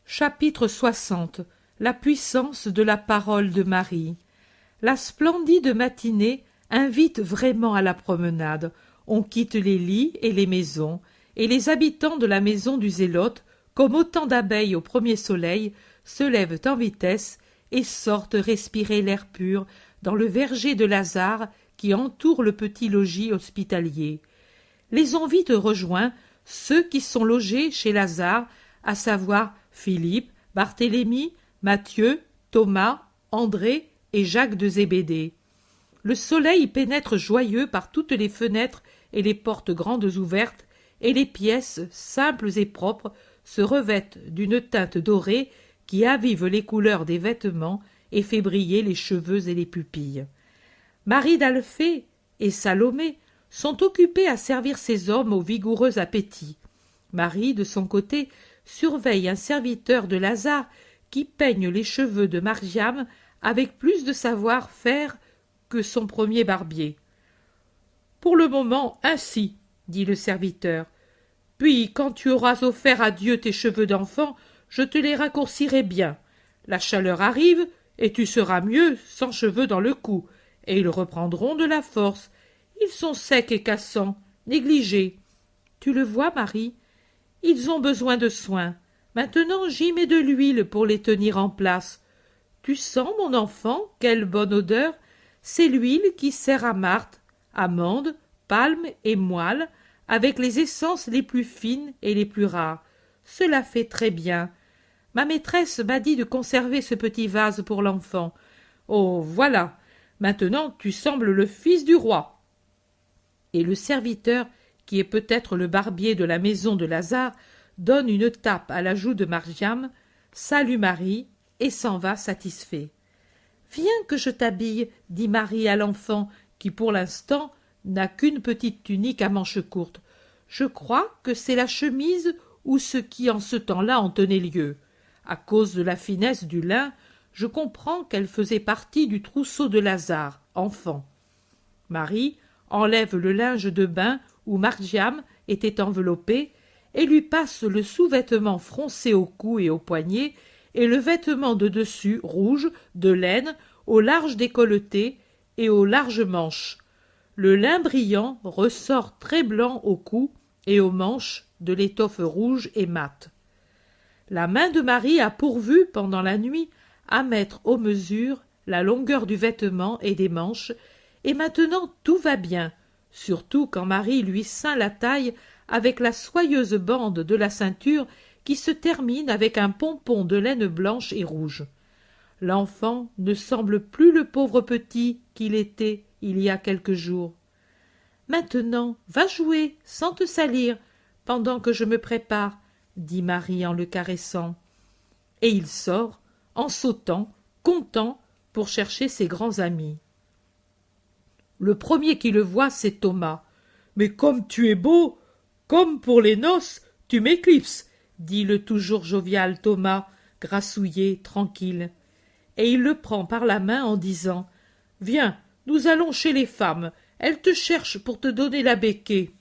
Chapitre 60. La puissance de la parole de Marie. La splendide matinée invite vraiment à la promenade. On quitte les lits et les maisons, et les habitants de la maison du Zélote, comme autant d'abeilles au premier soleil, se lèvent en vitesse et sortent respirer l'air pur dans le verger de Lazare qui entoure le petit logis hospitalier. Les ont vite rejoints ceux qui sont logés chez Lazare, à savoir Philippe, Barthélemy, Matthieu, Thomas, André et Jacques de Zébédée. Le soleil pénètre joyeux par toutes les fenêtres et les portes grandes ouvertes, et les pièces, simples et propres, se revêtent d'une teinte dorée qui avive les couleurs des vêtements et fait briller les cheveux et les pupilles. Marie d'Alphée et Salomé sont occupées à servir ces hommes au vigoureux appétit. Marie, de son côté, surveille un serviteur de Lazare qui peigne les cheveux de Margiam avec plus de savoir-faire que son premier barbier. « Pour le moment, ainsi, » dit le serviteur. « Puis, quand tu auras offert à Dieu tes cheveux d'enfant, je te les raccourcirai bien. La chaleur arrive, et tu seras mieux sans cheveux dans le cou, et ils reprendront de la force. Ils sont secs et cassants, négligés. Tu le vois, Marie ? Ils ont besoin de soins. Maintenant, j'y mets de l'huile pour les tenir en place. Tu sens, mon enfant, quelle bonne odeur ? C'est l'huile qui sert à martre, amandes, palmes et moelle, avec les essences les plus fines et les plus rares. Cela fait très bien. Ma maîtresse m'a dit de conserver ce petit vase pour l'enfant. Oh, voilà. Maintenant, tu sembles le fils du roi. » Et le serviteur, qui est peut-être le barbier de la maison de Lazare, donne une tape à la joue de Margiam, salue Marie et s'en va satisfait. « Viens que je t'habille, » dit Marie à l'enfant, qui pour l'instant n'a qu'une petite tunique à manches courtes. « Je crois que c'est la chemise ou ce qui en ce temps-là en tenait lieu. À cause de la finesse du lin, je comprends qu'elle faisait partie du trousseau de Lazare, enfant. » Marie enlève le linge de bain où Margiam était enveloppée et lui passe le sous-vêtement froncé au cou et aux poignets et le vêtement de dessus rouge, de laine, au large décolleté et aux larges manches. Le lin brillant ressort très blanc au cou et aux manches de l'étoffe rouge et mate. La main de Marie a pourvu, pendant la nuit, à mettre aux mesures la longueur du vêtement et des manches, et maintenant tout va bien, surtout quand Marie lui ceint la taille avec la soyeuse bande de la ceinture qui se termine avec un pompon de laine blanche et rouge. L'enfant ne semble plus le pauvre petit qu'il était il y a quelques jours. « Maintenant, va jouer, sans te salir, pendant que je me prépare, » dit Marie en le caressant. Et il sort, en sautant, content, pour chercher ses grands amis. Le premier qui le voit, c'est Thomas. « Mais comme tu es beau, comme pour les noces, tu m'éclipses, » dit le toujours jovial Thomas, grassouillé, tranquille. Et il le prend par la main en disant « Viens, nous allons chez les femmes, elles te cherchent pour te donner la béquée. »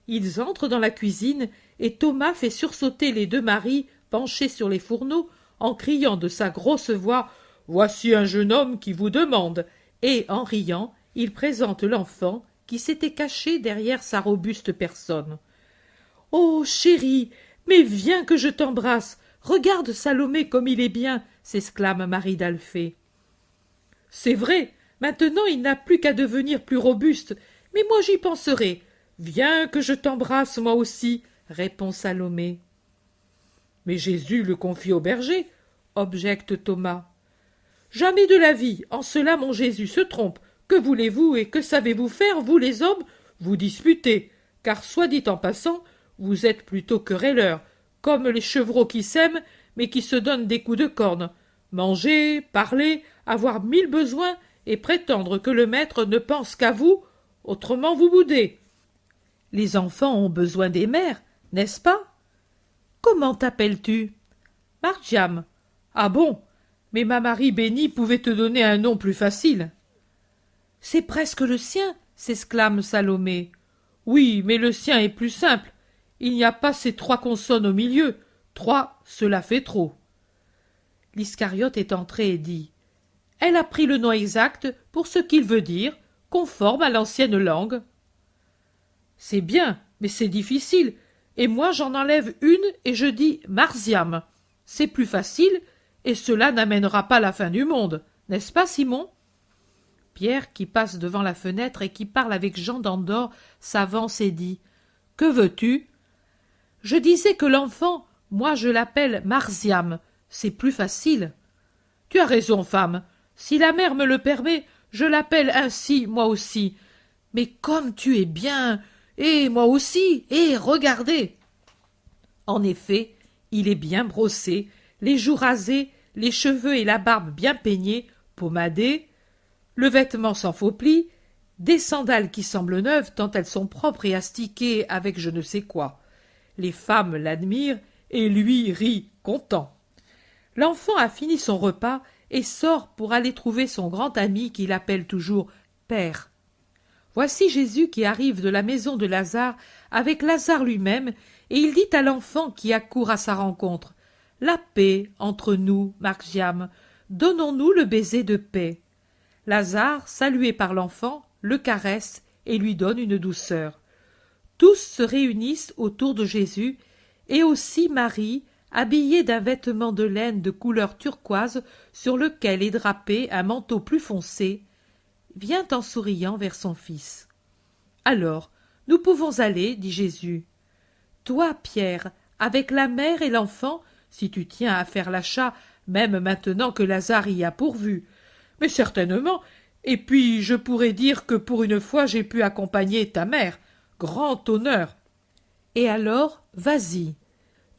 Ils entrent dans la cuisine et Thomas fait sursauter les deux maris penchés sur les fourneaux en criant de sa grosse voix « Voici un jeune homme qui vous demande » et, en riant, il présente l'enfant qui s'était caché derrière sa robuste personne. « Oh, chérie, mais viens que je t'embrasse. Regarde Salomé comme il est bien !» s'exclame Marie d'Alphée. « C'est vrai, maintenant il n'a plus qu'à devenir plus robuste, mais moi j'y penserai. Viens que je t'embrasse moi aussi, » répond Salomé. « Mais Jésus le confie au berger, » objecte Thomas. « Jamais de la vie, en cela mon Jésus se trompe. Que voulez-vous et que savez-vous faire, vous les hommes? Vous disputez, car soit dit en passant, vous êtes plutôt querelleurs, comme les chevreaux qui s'aiment, mais qui se donnent des coups de corne. Manger, parler, avoir 1000 besoins, et prétendre que le maître ne pense qu'à vous, autrement vous boudez. Les enfants ont besoin des mères, n'est-ce pas? Comment t'appelles-tu? Margiam. Ah bon? Mais ma Marie bénie pouvait te donner un nom plus facile. C'est presque le sien, s'exclame Salomé. Oui, mais le sien est plus simple. Il n'y a pas ces 3 consonnes au milieu. 3, cela fait trop. L'Iscariote est entré et dit « Elle a pris le nom exact pour ce qu'il veut dire, conforme à l'ancienne langue. » C'est bien, mais c'est difficile, et moi j'en enlève une et je dis Marziam. C'est plus facile, et cela n'amènera pas la fin du monde, n'est-ce pas, Simon? Pierre, qui passe devant la fenêtre et qui parle avec Jean d'Andorre, s'avance et dit « Que veux-tu » ? Je disais que l'enfant, moi je l'appelle Marziam, c'est plus facile. Tu as raison, femme. Si la mère me le permet, je l'appelle ainsi, moi aussi. Mais comme tu es bien, et moi aussi, et regardez. En effet, il est bien brossé, les joues rasées, les cheveux et la barbe bien peignés, pommadés, le vêtement sans faux plis, des sandales qui semblent neuves tant elles sont propres et astiquées avec je ne sais quoi. Les femmes l'admirent et lui rit content. L'enfant a fini son repas et sort pour aller trouver son grand ami qu'il appelle toujours Père. Voici Jésus qui arrive de la maison de Lazare avec Lazare lui-même, et il dit à l'enfant qui accourt à sa rencontre « La paix entre nous, Marziam, donnons-nous le baiser de paix. » Lazare, salué par l'enfant, le caresse et lui donne une douceur. Tous se réunissent autour de Jésus, et aussi Marie, habillée d'un vêtement de laine de couleur turquoise sur lequel est drapé un manteau plus foncé, vient en souriant vers son fils. « Alors, nous pouvons aller, dit Jésus. Toi, Pierre, avec la mère et l'enfant, si tu tiens à faire l'achat, même maintenant que Lazare y a pourvu. Mais certainement, et puis je pourrais dire que pour une fois j'ai pu accompagner ta mère. Grand honneur. Et alors, vas-y.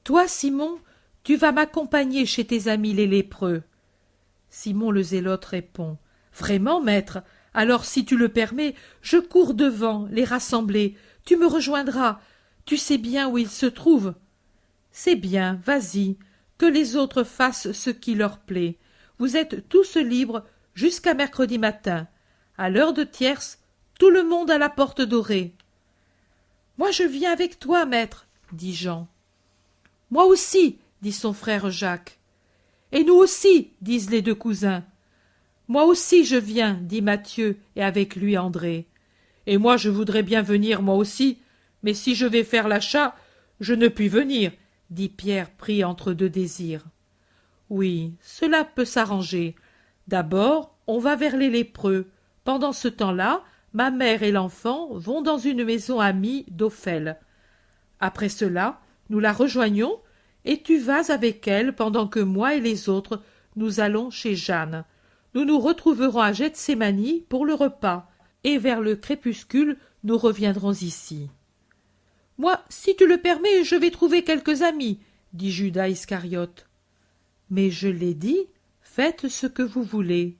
Toi, Simon, tu vas m'accompagner chez tes amis les lépreux. Simon le Zélote répond « Vraiment, maître, alors si tu le permets, je cours devant, les rassembler, tu me rejoindras, tu sais bien où ils se trouvent. » C'est bien, vas-y, que les autres fassent ce qui leur plaît. Vous êtes tous libres jusqu'à mercredi matin. À l'heure de tierce, tout le monde à la porte dorée. « Moi je viens avec toi, maître, » dit Jean. « Moi aussi, » dit son frère Jacques. « Et nous aussi, » disent les deux cousins. « Moi aussi je viens, » dit Matthieu, et avec lui André. « Et moi je voudrais bien venir, moi aussi, mais si je vais faire l'achat, je ne puis venir, » dit Pierre pris entre deux désirs. « Oui, cela peut s'arranger. D'abord, on va vers les lépreux. Pendant ce temps-là, ma mère et l'enfant vont dans une maison amie d'Ophèle. Après cela, nous la rejoignons, et tu vas avec elle pendant que moi et les autres, nous allons chez Jeanne. Nous nous retrouverons à Gethsémani pour le repas, et vers le crépuscule, nous reviendrons ici. »« Moi, si tu le permets, je vais trouver quelques amis, » dit Judas Iscariote. « Mais je l'ai dit, faites ce que vous voulez. »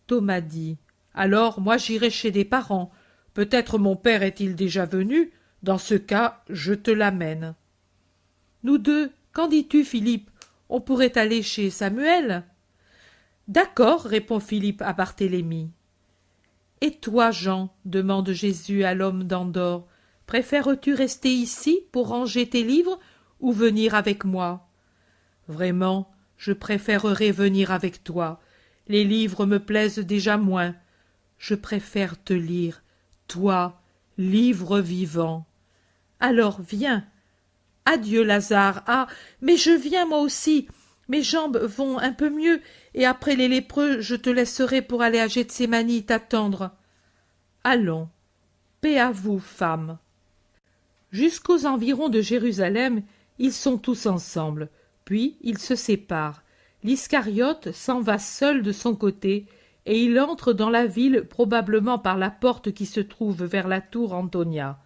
Thomas dit « Alors, moi j'irai chez des parents. Peut-être mon père est-il déjà venu. Dans ce cas, je te l'amène. »« Nous deux, qu'en dis-tu, Philippe? On pourrait aller chez Samuel. » »« D'accord, répond Philippe à Barthélemy. »« Et toi, Jean, demande Jésus à l'homme d'Andorre, préfères-tu rester ici pour ranger tes livres ou venir avec moi? Vraiment, je préférerais venir avec toi. Les livres me plaisent déjà moins. Je préfère te lire, toi, livre vivant. Alors viens. Adieu, Lazare. Ah, mais je viens moi aussi. Mes jambes vont un peu mieux, et après les lépreux, je te laisserai pour aller à Gethsémani t'attendre. Allons. Paix à vous, femmes. Jusqu'aux environs de Jérusalem, ils sont tous ensemble. Puis ils se séparent. L'Iscariote s'en va seul de son côté, et il entre dans la ville probablement par la porte qui se trouve vers la tour Antonia.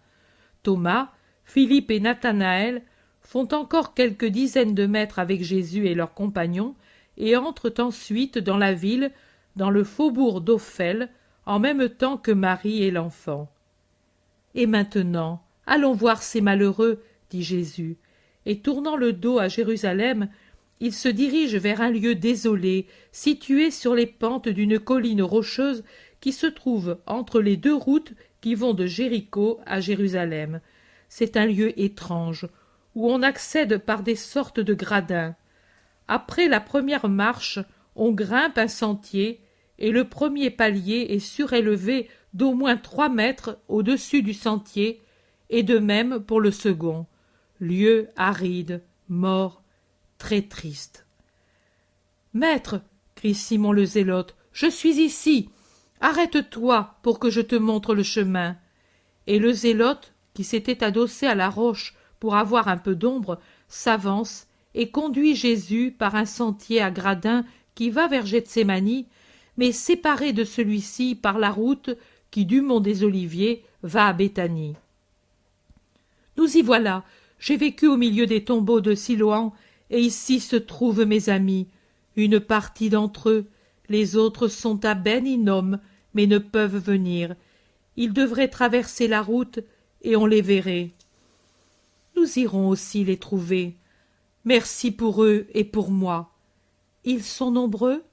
Thomas, Philippe et Nathanaël font encore quelques dizaines de mètres avec Jésus et leurs compagnons, et entrent ensuite dans la ville, dans le faubourg d'Ophèle, en même temps que Marie et l'enfant. « Et maintenant, allons voir ces malheureux, » dit Jésus, et tournant le dos à Jérusalem, il se dirige vers un lieu désolé, situé sur les pentes d'une colline rocheuse qui se trouve entre les deux routes qui vont de Jéricho à Jérusalem. C'est un lieu étrange, où on accède par des sortes de gradins. Après la première marche, on grimpe un sentier, et le premier palier est surélevé d'au moins 3 mètres au-dessus du sentier, et de même pour le second. Lieu aride, mort, très triste. « Maître, crie Simon le Zélote, je suis ici. Arrête-toi pour que je te montre le chemin. » Et le Zélote, qui s'était adossé à la roche pour avoir un peu d'ombre, s'avance et conduit Jésus par un sentier à gradins qui va vers Gethsémani, mais séparé de celui-ci par la route qui, du mont des Oliviers, va à Béthanie. « Nous y voilà. J'ai vécu au milieu des tombeaux de Siloam, et ici se trouvent mes amis. Une partie d'entre eux, les autres sont à Ben Hinnom, mais ne peuvent venir. Ils devraient traverser la route, et on les verrait. Nous irons aussi les trouver. Merci pour eux et pour moi. Ils sont nombreux?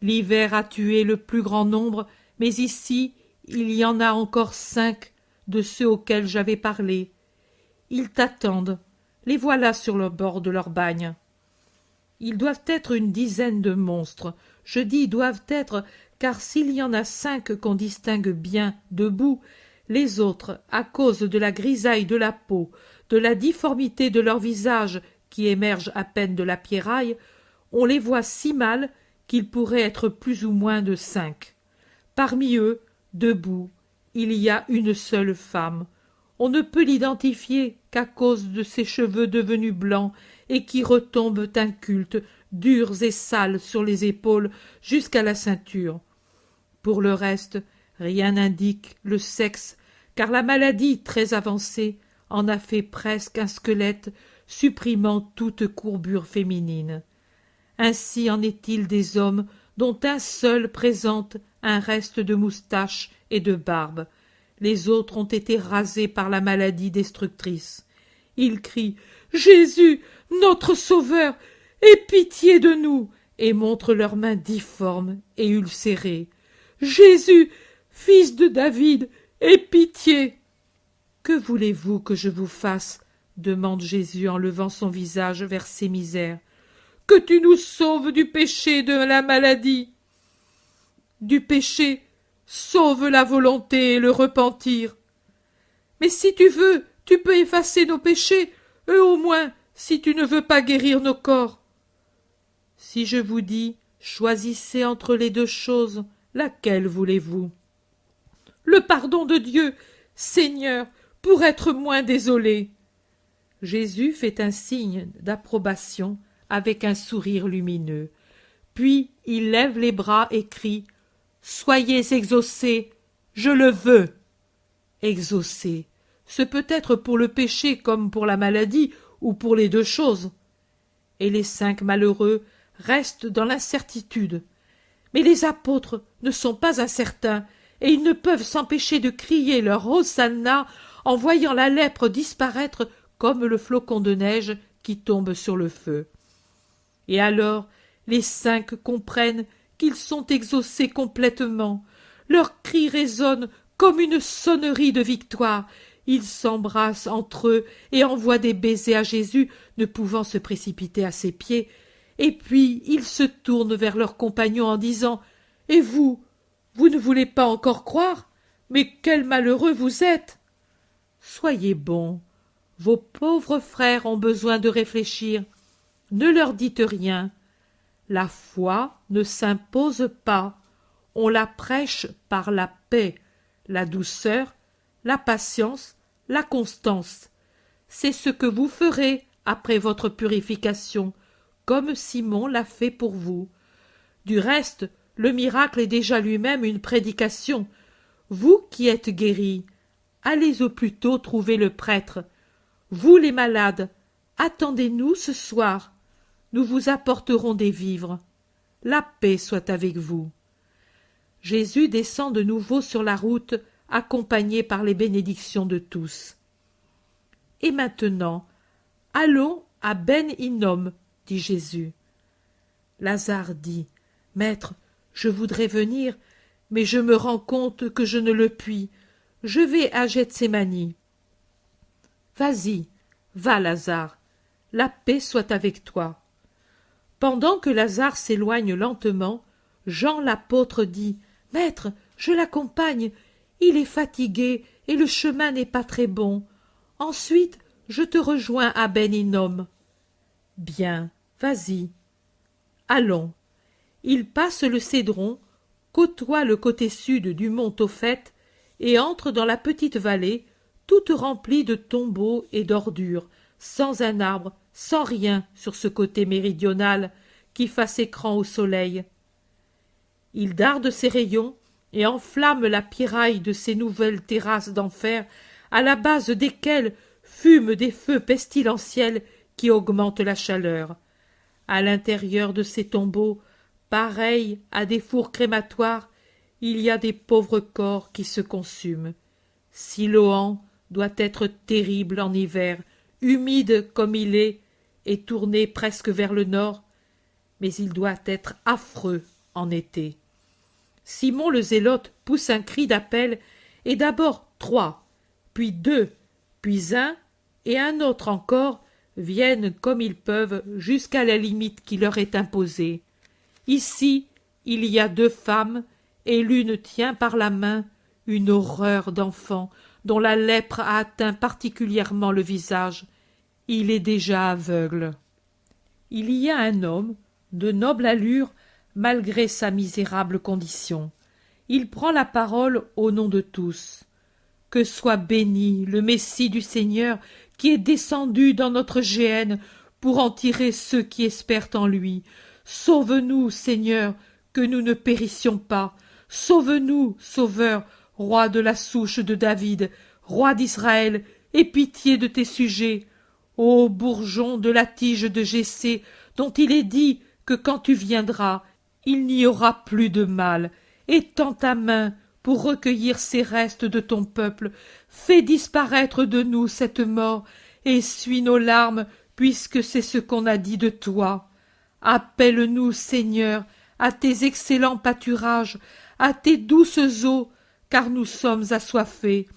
L'hiver a tué le plus grand nombre, mais ici il y en a encore 5 de ceux auxquels j'avais parlé. Ils t'attendent. Les voilà sur le bord de leur bagne. Ils doivent être une dizaine de monstres. Je dis doivent être, car s'il y en a 5 qu'on distingue bien debout, les autres, à cause de la grisaille de la peau, de la difformité de leur visage qui émerge à peine de la pierraille, on les voit si mal qu'ils pourraient être plus ou moins de 5. Parmi eux, debout, il y a une seule femme. On ne peut l'identifier qu'à cause de ses cheveux devenus blancs et qui retombent incultes, durs et sales sur les épaules jusqu'à la ceinture. Pour le reste, rien n'indique le sexe, car la maladie très avancée en a fait presque un squelette, supprimant toute courbure féminine. Ainsi en est-il des hommes dont un seul présente un reste de moustache et de barbe. Les autres ont été rasés par la maladie destructrice. Ils crient « Jésus, notre Sauveur, aie pitié de nous !» et montrent leurs mains difformes et ulcérées. « Jésus, fils de David, aie pitié !» « Que voulez-vous que je vous fasse ?» demande Jésus en levant son visage vers ces misères. « Que tu nous sauves du péché de la maladie. » Du péché, sauve la volonté et le repentir. Mais si tu veux, tu peux effacer nos péchés, et au moins, si tu ne veux pas guérir nos corps. Si je vous dis, choisissez entre les 2 choses, laquelle voulez-vous? Le pardon de Dieu, Seigneur, pour être moins désolé. Jésus fait un signe d'approbation avec un sourire lumineux. Puis il lève les bras et crie « Soyez exaucés, je le veux !» Exaucés, ce peut être pour le péché comme pour la maladie ou pour les 2 choses. Et les 5 malheureux restent dans l'incertitude. Mais les apôtres ne sont pas incertains et ils ne peuvent s'empêcher de crier leur Hosanna en voyant la lèpre disparaître comme le flocon de neige qui tombe sur le feu. Et alors les 5 comprennent qu'ils sont exaucés complètement. Leurs cris résonnent comme une sonnerie de victoire. Ils s'embrassent entre eux et envoient des baisers à Jésus, ne pouvant se précipiter à ses pieds. Et puis ils se tournent vers leurs compagnons en disant « Et vous, vous ne voulez pas encore croire? Mais quels malheureux vous êtes !» Soyez bons, vos pauvres frères ont besoin de réfléchir. Ne leur dites rien. La foi ne s'impose pas, on la prêche par la paix, la douceur, la patience, la constance. C'est ce que vous ferez après votre purification, comme Simon l'a fait pour vous. Du reste, le miracle est déjà lui-même une prédication. Vous qui êtes guéris, allez au plus tôt trouver le prêtre. Vous les malades, attendez-nous ce soir. Nous vous apporterons des vivres. La paix soit avec vous. » Jésus descend de nouveau sur la route, accompagné par les bénédictions de tous. « Et maintenant, allons à Ben Hinnom, dit Jésus. Lazare dit, « Maître, je voudrais venir, mais je me rends compte que je ne le puis. Je vais à Gethsémani. » « Vas-y, va, Lazare, la paix soit avec toi. » Pendant que Lazare s'éloigne lentement, Jean l'apôtre dit: « Maître, je l'accompagne, il est fatigué et le chemin n'est pas très bon. Ensuite, je te rejoins à Ben Hinnom. » « Bien, vas-y. » Allons. Il passe le Cédron, côtoie le côté sud du mont Tophet et entre dans la petite vallée, toute remplie de tombeaux et d'ordures, sans un arbre, sans rien sur ce côté méridional qui fasse écran au soleil. Il darde ses rayons et enflamme la piraille de ces nouvelles terrasses d'enfer à la base desquelles fument des feux pestilentiels qui augmentent la chaleur. À l'intérieur de ces tombeaux, pareils à des fours crématoires, il y a des pauvres corps qui se consument. Siloam doit être terrible en hiver, humide comme il est, et tourné presque vers le nord, mais il doit être affreux en été. Simon le Zélote pousse un cri d'appel, et d'abord 3, puis 2, puis 1, et un autre encore viennent comme ils peuvent jusqu'à la limite qui leur est imposée. Ici, il y a 2 femmes, et l'une tient par la main une horreur d'enfant dont la lèpre a atteint particulièrement le visage. Il est déjà aveugle. Il y a un homme de noble allure malgré sa misérable condition. Il prend la parole au nom de tous. « Que soit béni le Messie du Seigneur qui est descendu dans notre géhenne pour en tirer ceux qui espèrent en lui. Sauve-nous, Seigneur, que nous ne périssions pas. Sauve-nous, Sauveur, roi de la souche de David, roi d'Israël, aie pitié de tes sujets. Ô bourgeon de la tige de Jessé, dont il est dit que quand tu viendras, il n'y aura plus de mal. Étends ta main pour recueillir ces restes de ton peuple. Fais disparaître de nous cette mort, essuie nos larmes, puisque c'est ce qu'on a dit de toi. Appelle-nous, Seigneur, à tes excellents pâturages, à tes douces eaux, car nous sommes assoiffés.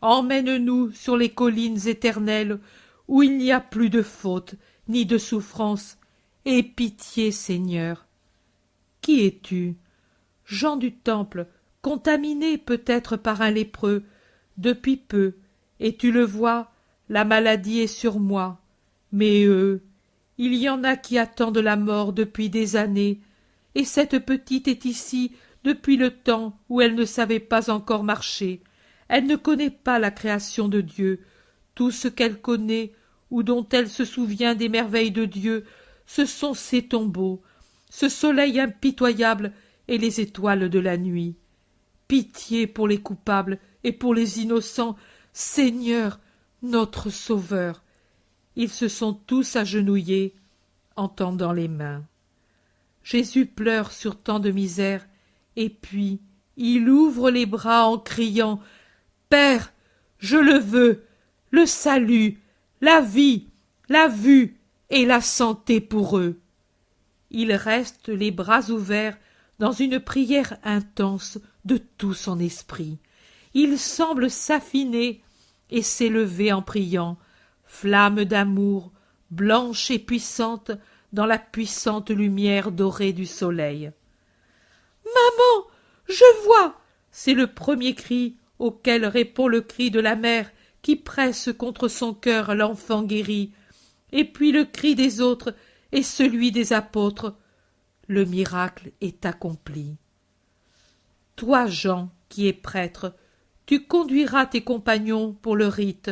Emmène-nous sur les collines éternelles, où il n'y a plus de faute, ni de souffrance. Aie pitié, Seigneur. Qui es-tu? Jean du Temple, contaminé peut-être par un lépreux, depuis peu, et tu le vois, la maladie est sur moi. Mais eux, il y en a qui attendent la mort depuis des années, et cette petite est ici depuis le temps où elle ne savait pas encore marcher. Elle ne connaît pas la création de Dieu. Tout ce qu'elle connaît, ou dont elle se souvient des merveilles de Dieu, ce sont ces tombeaux, ce soleil impitoyable et les étoiles de la nuit. Pitié pour les coupables et pour les innocents, Seigneur, notre Sauveur. Ils se sont tous agenouillés en tendant les mains. Jésus pleure sur tant de misère, et puis il ouvre les bras en criant « Père, je le veux, le salut, la vie, la vue et la santé pour eux. » Il reste les bras ouverts dans une prière intense de tout son esprit. Il semble s'affiner et s'élever en priant, flamme d'amour, blanche et puissante dans la puissante lumière dorée du soleil. « Maman, je vois !» C'est le premier cri auquel répond le cri de la mère qui presse contre son cœur l'enfant guéri, et puis le cri des autres et celui des apôtres. Le miracle est accompli. Toi, Jean, qui es prêtre, tu conduiras tes compagnons pour le rite.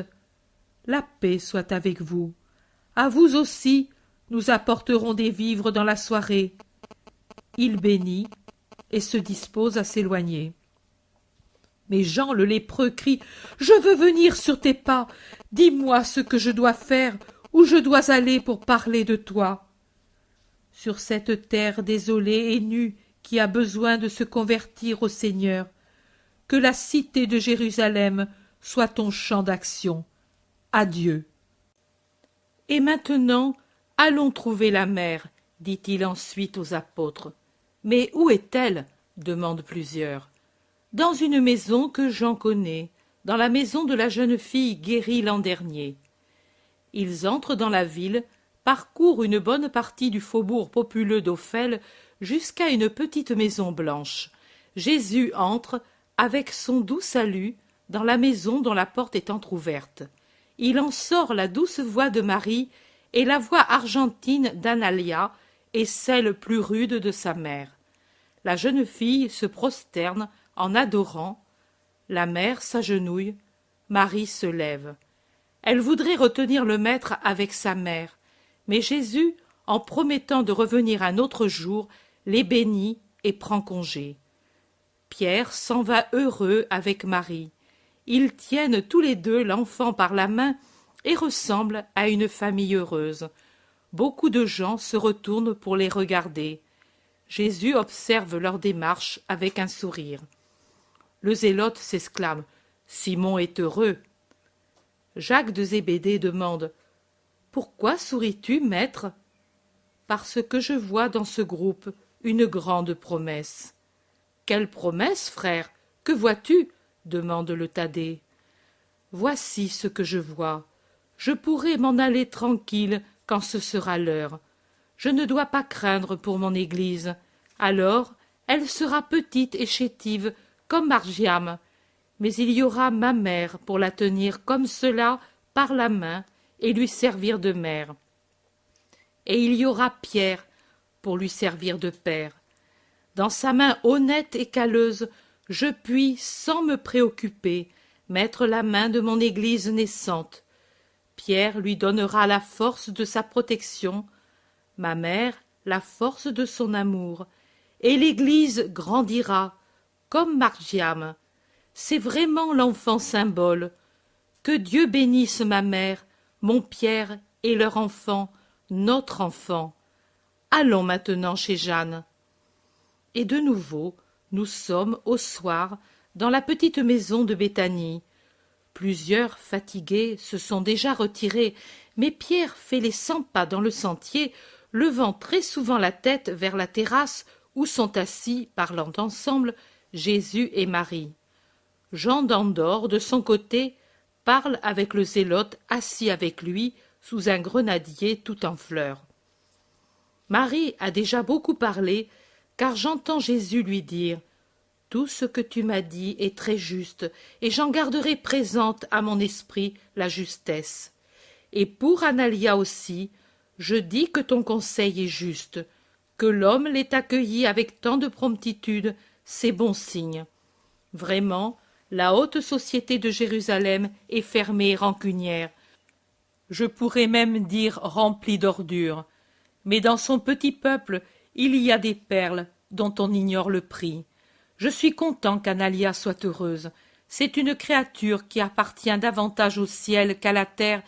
La paix soit avec vous. À vous aussi, nous apporterons des vivres dans la soirée. Il bénit et se dispose à s'éloigner. Mais Jean le lépreux crie « Je veux venir sur tes pas. Dis-moi ce que je dois faire, où je dois aller pour parler de toi. » Sur cette terre désolée et nue qui a besoin de se convertir au Seigneur, que la cité de Jérusalem soit ton champ d'action. Adieu. Et maintenant, allons trouver la mère, dit-il ensuite aux apôtres. Mais où est-elle? Demandent plusieurs. Dans une maison que Jean connaît, dans la maison de la jeune fille guérie l'an dernier. Ils entrent dans la ville, parcourt une bonne partie du faubourg populeux d'Ophel jusqu'à une petite maison blanche. Jésus entre, avec son doux salut, dans la maison dont la porte est entr'ouverte. Il en sort la douce voix de Marie et la voix argentine d'Analia et celle plus rude de sa mère. La jeune fille se prosterne en adorant. La mère s'agenouille. Marie se lève. Elle voudrait retenir le maître avec sa mère, mais Jésus, en promettant de revenir un autre jour, les bénit et prend congé. Pierre s'en va heureux avec Marie. Ils tiennent tous les deux l'enfant par la main et ressemblent à une famille heureuse. Beaucoup de gens se retournent pour les regarder. Jésus observe leur démarche avec un sourire. Le zélote s'exclame « Simon est heureux !» Jacques de Zébédée demande « Pourquoi souris-tu, maître ?» « Parce que je vois dans ce groupe une grande promesse. »« Quelle promesse, frère? Que vois-tu » demande le Thaddée. « Voici ce que je vois. Je pourrai m'en aller tranquille quand ce sera l'heure. Je ne dois pas craindre pour mon Église. Alors, elle sera petite et chétive comme Margiam, mais il y aura ma mère pour la tenir comme cela par la main et lui servir de mère. Et il y aura Pierre pour lui servir de père. Dans sa main honnête et calleuse, je puis, sans me préoccuper, mettre la main de mon Église naissante. Pierre lui donnera la force de sa protection, ma mère la force de son amour, et l'Église grandira, comme Margiam. C'est vraiment l'enfant symbole. Que Dieu bénisse ma mère, mon Pierre et leur enfant, notre enfant. Allons maintenant chez Jeanne. Et de nouveau, nous sommes au soir dans la petite maison de Béthanie. Plusieurs, fatigués, se sont déjà retirés, mais Pierre fait les 100 pas dans le sentier, levant très souvent la tête vers la terrasse où sont assis, parlant ensemble, Jésus et Marie. Jean d'Andorre, de son côté, parle avec le zélote assis avec lui sous un grenadier tout en fleurs. Marie a déjà beaucoup parlé, car j'entends Jésus lui dire « Tout ce que tu m'as dit est très juste, et j'en garderai présente à mon esprit la justesse. Et pour Analia aussi, je dis que ton conseil est juste. Que l'homme l'ait accueilli avec tant de promptitude, c'est bon signe. Vraiment, la haute société de Jérusalem est fermée et rancunière. Je pourrais même dire remplie d'ordures. Mais dans son petit peuple, il y a des perles dont on ignore le prix. Je suis content qu'Analia soit heureuse. C'est une créature qui appartient davantage au ciel qu'à la terre,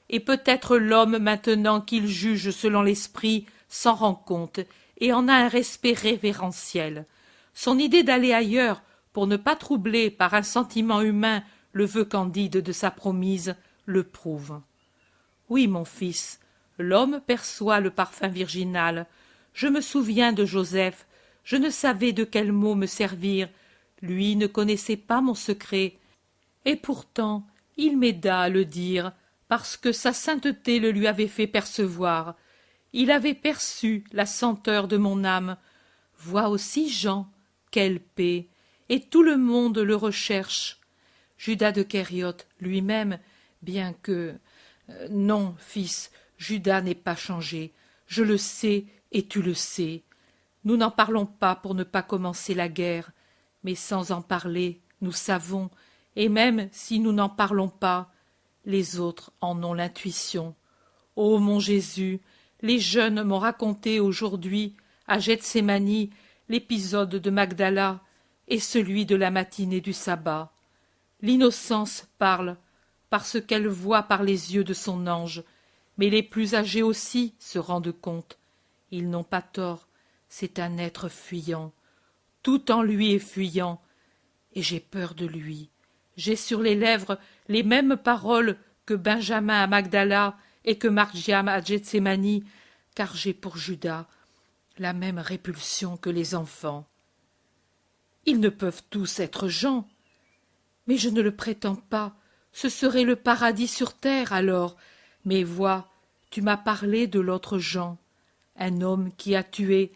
et peut-être l'homme, maintenant qu'il juge selon l'esprit, s'en rend compte et en a un respect révérentiel. Son idée d'aller ailleurs, pour ne pas troubler par un sentiment humain le vœu candide de sa promise, le prouve. Oui, mon fils, l'homme perçoit le parfum virginal. Je me souviens de Joseph, je ne savais de quel mot me servir. Lui ne connaissait pas mon secret. Et pourtant, il m'aida à le dire, parce que sa sainteté le lui avait fait percevoir. Il avait perçu la senteur de mon âme. Vois aussi Jean, quelle paix, et tout le monde le recherche. Judas de Kériote lui-même, bien que... Non, fils, Judas n'est pas changé. Je le sais et tu le sais. Nous n'en parlons pas pour ne pas commencer la guerre, mais sans en parler, nous savons, et même si nous n'en parlons pas, les autres en ont l'intuition. Ô mon Jésus, les jeunes m'ont raconté aujourd'hui, à Gethsémani, l'épisode de Magdala et celui de la matinée du sabbat. L'innocence parle, parce qu'elle voit par les yeux de son ange, mais les plus âgés aussi se rendent compte. Ils n'ont pas tort, c'est un être fuyant. Tout en lui est fuyant, et j'ai peur de lui. J'ai sur les lèvres les mêmes paroles que Benjamin à Magdala et que Margiam à Gethsémani, car j'ai pour Judas la même répulsion que les enfants. Ils ne peuvent tous être Jean, mais je ne le prétends pas. Ce serait le paradis sur terre alors. Mais vois, Tu m'as parlé de l'autre Jean, un homme qui a tué,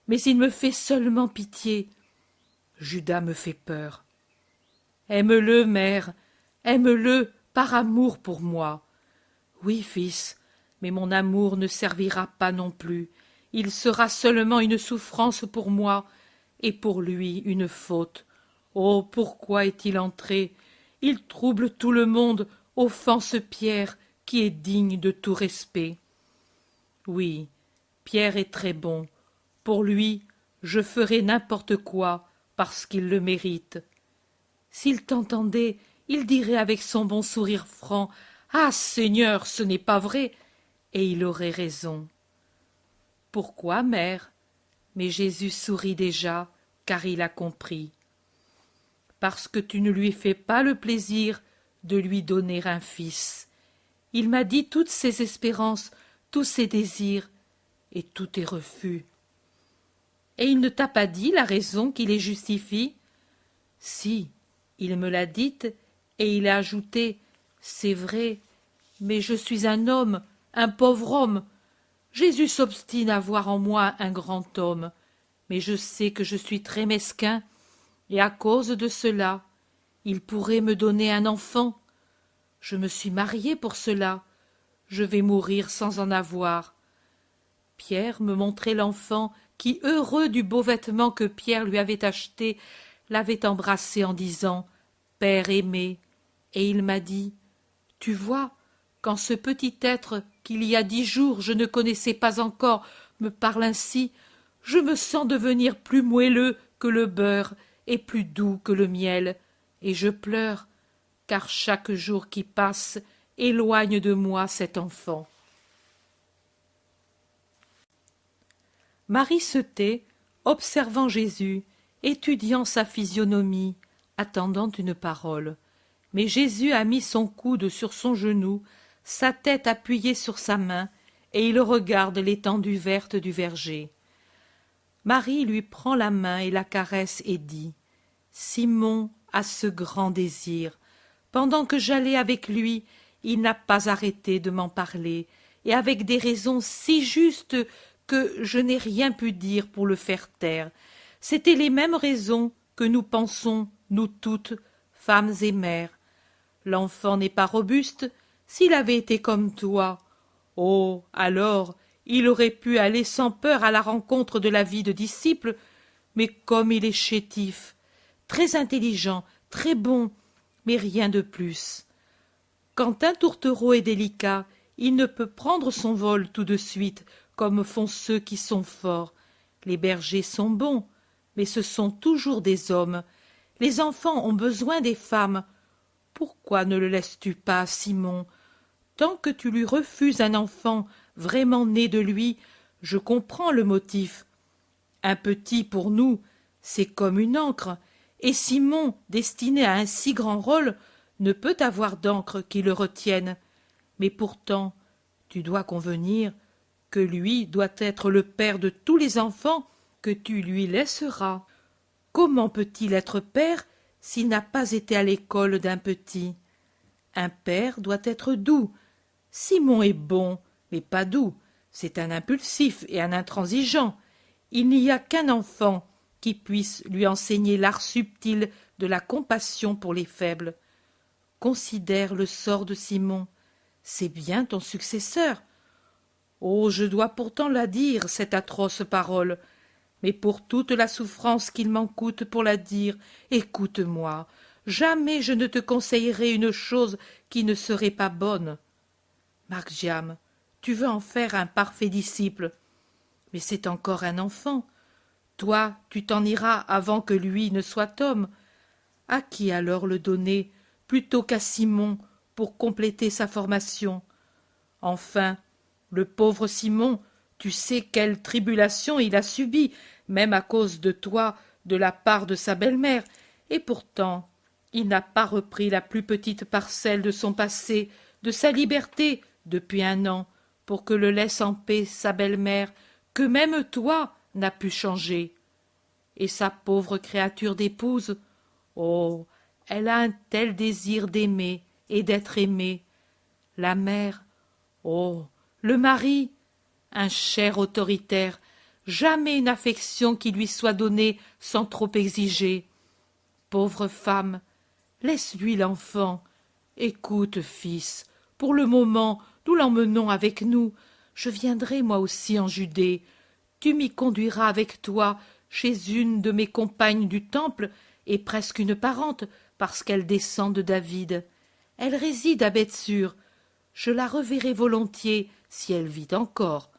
mais il me fait seulement pitié. Judas me fait peur. Aime-le, mère, aime-le par amour pour moi. Oui, fils, mais mon amour ne servira pas non plus. Il sera seulement une souffrance pour moi, et pour lui une faute. Oh, pourquoi est-il entré? Il trouble tout le monde, offense Pierre, qui est digne de tout respect. Oui, Pierre est très bon. Pour lui, je ferai n'importe quoi, parce qu'il le mérite. S'il t'entendait, il dirait avec son bon sourire franc « Ah, Seigneur, ce n'est pas vrai !» Et il aurait raison. Pourquoi, mère? Mais Jésus sourit déjà, car il a compris. Parce que tu ne lui fais pas le plaisir de lui donner un fils. Il m'a dit toutes ses espérances, tous ses désirs, et tous tes refus. Et il ne t'a pas dit la raison qui les justifie? Si, il me l'a dite, et il a ajouté « C'est vrai, mais je suis un homme, un pauvre homme. Jésus s'obstine à voir en moi un grand homme, mais je sais que je suis très mesquin, et à cause de cela, il pourrait me donner un enfant. Je me suis marié pour cela, je vais mourir sans en avoir. » Pierre me montrait l'enfant qui, heureux du beau vêtement que Pierre lui avait acheté, l'avait embrassé en disant « Père aimé », et il m'a dit « Tu vois, quand ce petit être qu'il y a 10 jours je ne connaissais pas encore me parle ainsi, je me sens devenir plus moelleux que le beurre et plus doux que le miel, et je pleure, car chaque jour qui passe éloigne de moi cet enfant. » Marie se tait, observant Jésus, étudiant sa physionomie, attendant une parole. Mais Jésus a mis son coude sur son genou, sa tête appuyée sur sa main, et il regarde l'étendue verte du verger. Marie lui prend la main et la caresse et dit « Simon a ce grand désir. Pendant que j'allais avec lui, il n'a pas arrêté de m'en parler, et avec des raisons si justes que je n'ai rien pu dire pour le faire taire. C'étaient les mêmes raisons que nous pensons, nous toutes, femmes et mères. L'enfant n'est pas robuste, s'il avait été comme toi. Oh, alors, il aurait pu aller sans peur à la rencontre de la vie de disciple, mais comme il est chétif, très intelligent, très bon, mais rien de plus. Quand un tourtereau est délicat, il ne peut prendre son vol tout de suite, comme font ceux qui sont forts. Les bergers sont bons, mais ce sont toujours des hommes. Les enfants ont besoin des femmes. Pourquoi ne le laisses-tu pas, Simon? Tant que tu lui refuses un enfant vraiment né de lui, je comprends le motif. Un petit pour nous, c'est comme une encre, et Simon, destiné à un si grand rôle, ne peut avoir d'encre qui le retienne. Mais pourtant, tu dois convenir que lui doit être le père de tous les enfants que tu lui laisseras. Comment peut-il être père s'il n'a pas été à l'école d'un petit? Un père doit être doux. Simon est bon, mais pas doux. C'est un impulsif et un intransigeant. Il n'y a qu'un enfant qui puisse lui enseigner l'art subtil de la compassion pour les faibles. Considère le sort de Simon. C'est bien ton successeur. Oh, je dois pourtant la dire, cette atroce parole. Mais pour toute la souffrance qu'il m'en coûte pour la dire, écoute-moi. Jamais je ne te conseillerai une chose qui ne serait pas bonne. Marc-Jam, tu veux en faire un parfait disciple. Mais c'est encore un enfant. Toi, tu t'en iras avant que lui ne soit homme. À qui alors le donner, plutôt qu'à Simon, pour compléter sa formation? Enfin, le pauvre Simon, tu sais quelle tribulation il a subie, même à cause de toi, de la part de sa belle-mère, et pourtant il n'a pas repris la plus petite parcelle de son passé, de sa liberté, depuis 1 an, pour que le laisse en paix sa belle-mère, que même toi n'as pu changer. Et sa pauvre créature d'épouse, oh, elle a un tel désir d'aimer et d'être aimée. La mère, oh, Le mari, un cher autoritaire, jamais une affection qui lui soit donnée sans trop exiger. Pauvre femme, laisse-lui l'enfant. Écoute, fils, pour le moment, nous l'emmenons avec nous. Je viendrai moi aussi en Judée. Tu m'y conduiras avec toi chez une de mes compagnes du temple et presque une parente, parce qu'elle descend de David. Elle réside à Bethsur. Je la reverrai volontiers si elle vit encore.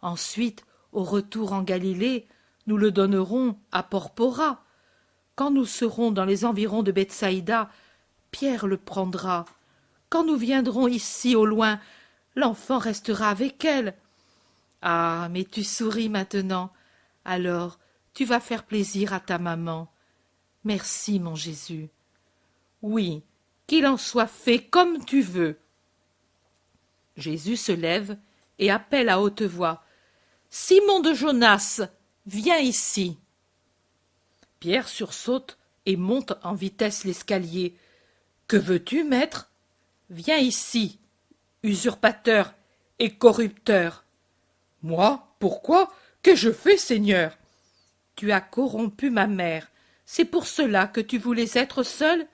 Ensuite, au retour en Galilée, nous le donnerons à Porpora. Quand nous serons dans les environs de Bethsaïda, Pierre le prendra. Quand nous viendrons ici au loin, l'enfant restera avec elle. Ah, mais tu souris maintenant. Alors, tu vas faire plaisir à ta maman. Merci, mon Jésus. Oui, qu'il en soit fait comme tu veux. Jésus se lève et appelle à haute voix. Simon de Jonas, viens ici. Pierre sursaute et monte en vitesse l'escalier. Que veux-tu, maître? Viens ici, usurpateur et corrupteur. Moi, pourquoi? Qu'ai-je fait, Seigneur? Tu as corrompu ma mère. C'est pour cela que tu voulais être seul?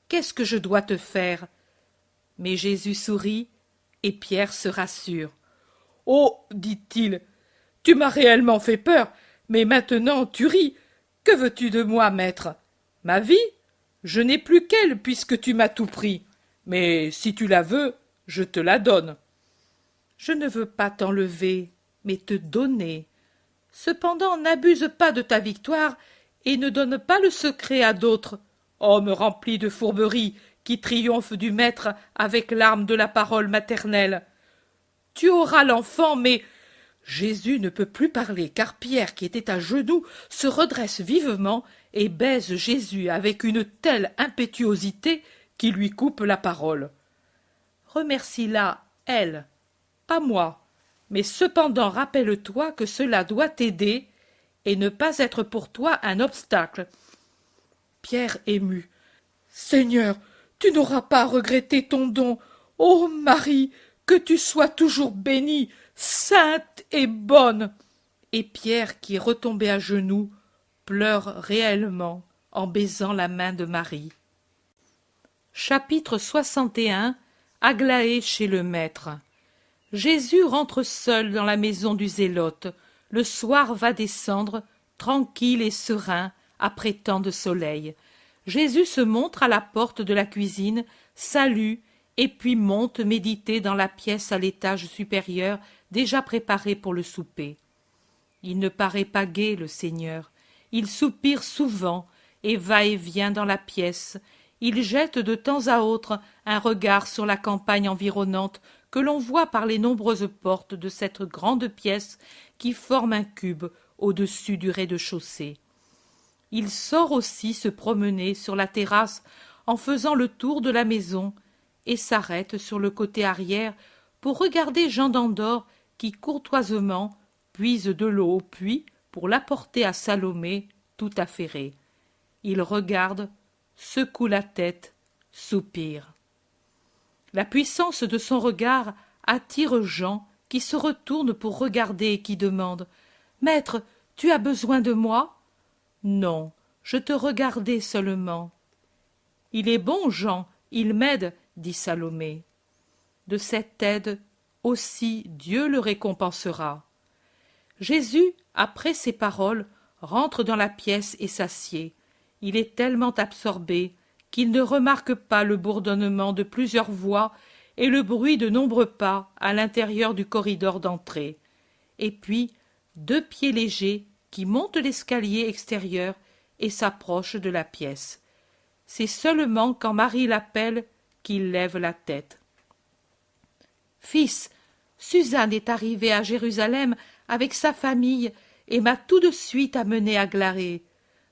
Qu'est-ce que je dois te faire? Mais Jésus sourit, et Pierre se rassure. Oh, dit-il, tu m'as réellement fait peur, mais maintenant tu ris. Que veux-tu de moi, maître? Ma vie? Je n'ai plus qu'elle, puisque tu m'as tout pris. Mais si tu la veux, je te la donne. Je ne veux pas t'enlever, mais te donner. Cependant, n'abuse pas de ta victoire et ne donne pas le secret à d'autres. Homme rempli de fourberie, qui triomphe du maître avec l'arme de la parole maternelle. Tu auras l'enfant, mais Jésus ne peut plus parler, car Pierre, qui était à genoux, se redresse vivement et baise Jésus avec une telle impétuosité qui lui coupe la parole. Remercie-la, elle, pas moi, mais cependant rappelle-toi que cela doit t'aider et ne pas être pour toi un obstacle. Pierre ému. Seigneur, tu n'auras pas à regretter ton don. Ô Marie, que tu sois toujours bénie, sainte et bonne. Et Pierre, qui est retombé à genoux, pleure réellement en baisant la main de Marie. Chapitre 61. Aglaé chez le maître. Jésus rentre seul dans la maison du zélote. Le soir va descendre, tranquille et serein, après tant de soleil. Jésus se montre à la porte de la cuisine, salue, et puis monte méditer dans la pièce à l'étage supérieur, déjà préparée pour le souper. Il ne paraît pas gai, le Seigneur. Il soupire souvent, et va et vient dans la pièce. Il jette de temps à autre un regard sur la campagne environnante que l'on voit par les nombreuses portes de cette grande pièce qui forme un cube au-dessus du rez-de-chaussée. Il sort aussi se promener sur la terrasse en faisant le tour de la maison et s'arrête sur le côté arrière pour regarder Jean d'Andorre qui courtoisement puise de l'eau au puits pour l'apporter à Salomé tout affairée. Il regarde, secoue la tête, soupire. La puissance de son regard attire Jean qui se retourne pour regarder et qui demande « Maître, tu as besoin de moi ?» « Non, je te regardais seulement. »« Il est bon, Jean, il m'aide, » dit Salomé. « De cette aide aussi Dieu le récompensera. » Jésus, après ces paroles, rentre dans la pièce et s'assied. Il est tellement absorbé qu'il ne remarque pas le bourdonnement de plusieurs voix et le bruit de nombreux pas à l'intérieur du corridor d'entrée. Et puis, 2 pieds légers qui montent l'escalier extérieur et s'approchent de la pièce. C'est seulement quand Marie l'appelle qu'il lève la tête. « Fils, Suzanne est arrivée à Jérusalem avec sa famille et m'a tout de suite amené à Glarée.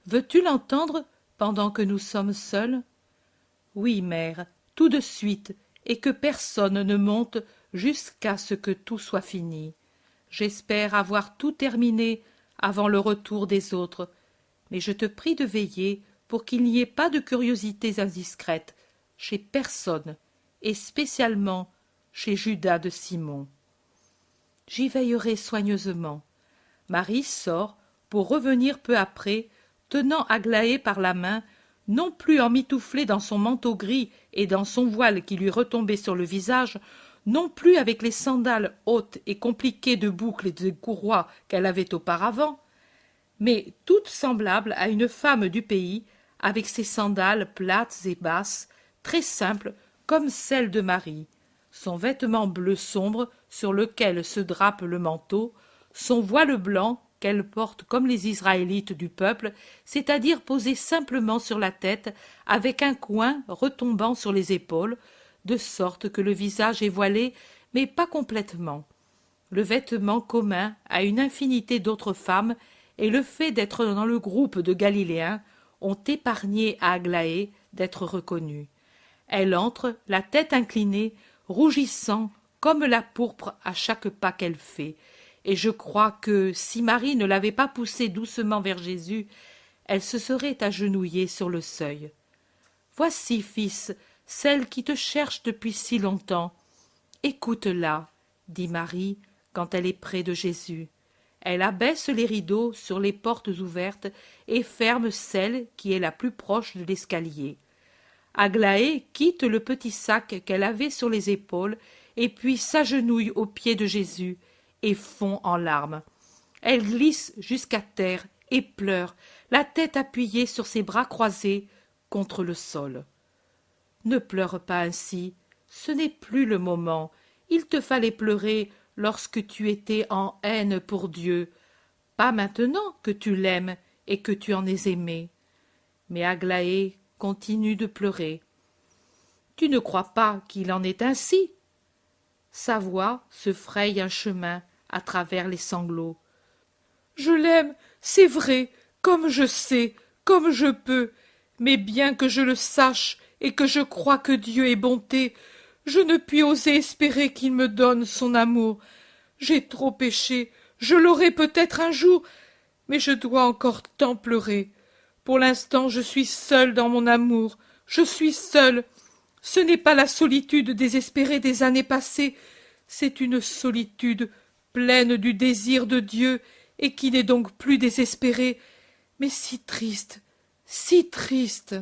Veux-tu l'entendre pendant que nous sommes seuls ? » ?»« Oui, mère, tout de suite, et que personne ne monte jusqu'à ce que tout soit fini. J'espère avoir tout terminé avant le retour des autres, mais je te prie de veiller pour qu'il n'y ait pas de curiosités indiscrètes chez personne, et spécialement chez Judas de Simon. j'y veillerai soigneusement. Marie sort pour revenir peu après, tenant Aglaé par la main, non plus emmitouflée dans son manteau gris et dans son voile qui lui retombait sur le visage, non plus avec les sandales hautes et compliquées de boucles et de courroies qu'elle avait auparavant, mais toute semblable à une femme du pays, avec ses sandales plates et basses, très simples comme celles de Marie, son vêtement bleu sombre sur lequel se drape le manteau, son voile blanc qu'elle porte comme les Israélites du peuple, c'est-à-dire posé simplement sur la tête, avec un coin retombant sur les épaules, de sorte que le visage est voilé, mais pas complètement. Le vêtement commun à une infinité d'autres femmes et le fait d'être dans le groupe de Galiléens ont épargné à Aglaé d'être reconnue. Elle entre, la tête inclinée, rougissant comme la pourpre à chaque pas qu'elle fait, et je crois que, si Marie ne l'avait pas poussée doucement vers Jésus, elle se serait agenouillée sur le seuil. « Voici, fils, celle qui te cherche depuis si longtemps. Écoute-la, » dit Marie, quand elle est près de Jésus. Elle abaisse les rideaux sur les portes ouvertes et ferme celle qui est la plus proche de l'escalier. Aglaé quitte le petit sac qu'elle avait sur les épaules et puis s'agenouille aux pieds de Jésus et fond en larmes. Elle glisse jusqu'à terre et pleure, la tête appuyée sur ses bras croisés contre le sol. « Ne pleure pas ainsi, ce n'est plus le moment. Il te fallait pleurer lorsque tu étais en haine pour Dieu, pas maintenant que tu l'aimes et que tu en es aimé. » Mais Aglaé continue de pleurer. « Tu ne crois pas qu'il en est ainsi ?» Sa voix se fraye un chemin à travers les sanglots. « Je l'aime, c'est vrai, comme je sais, comme je peux, mais bien que je le sache et que je crois que Dieu est bonté, je ne puis oser espérer qu'il me donne son amour. J'ai trop péché, je l'aurai peut-être un jour, mais je dois encore tant pleurer. Pour l'instant, je suis seule dans mon amour, je suis seule. Ce n'est pas la solitude désespérée des années passées, c'est une solitude pleine du désir de Dieu et qui n'est donc plus désespérée, mais si triste, si triste.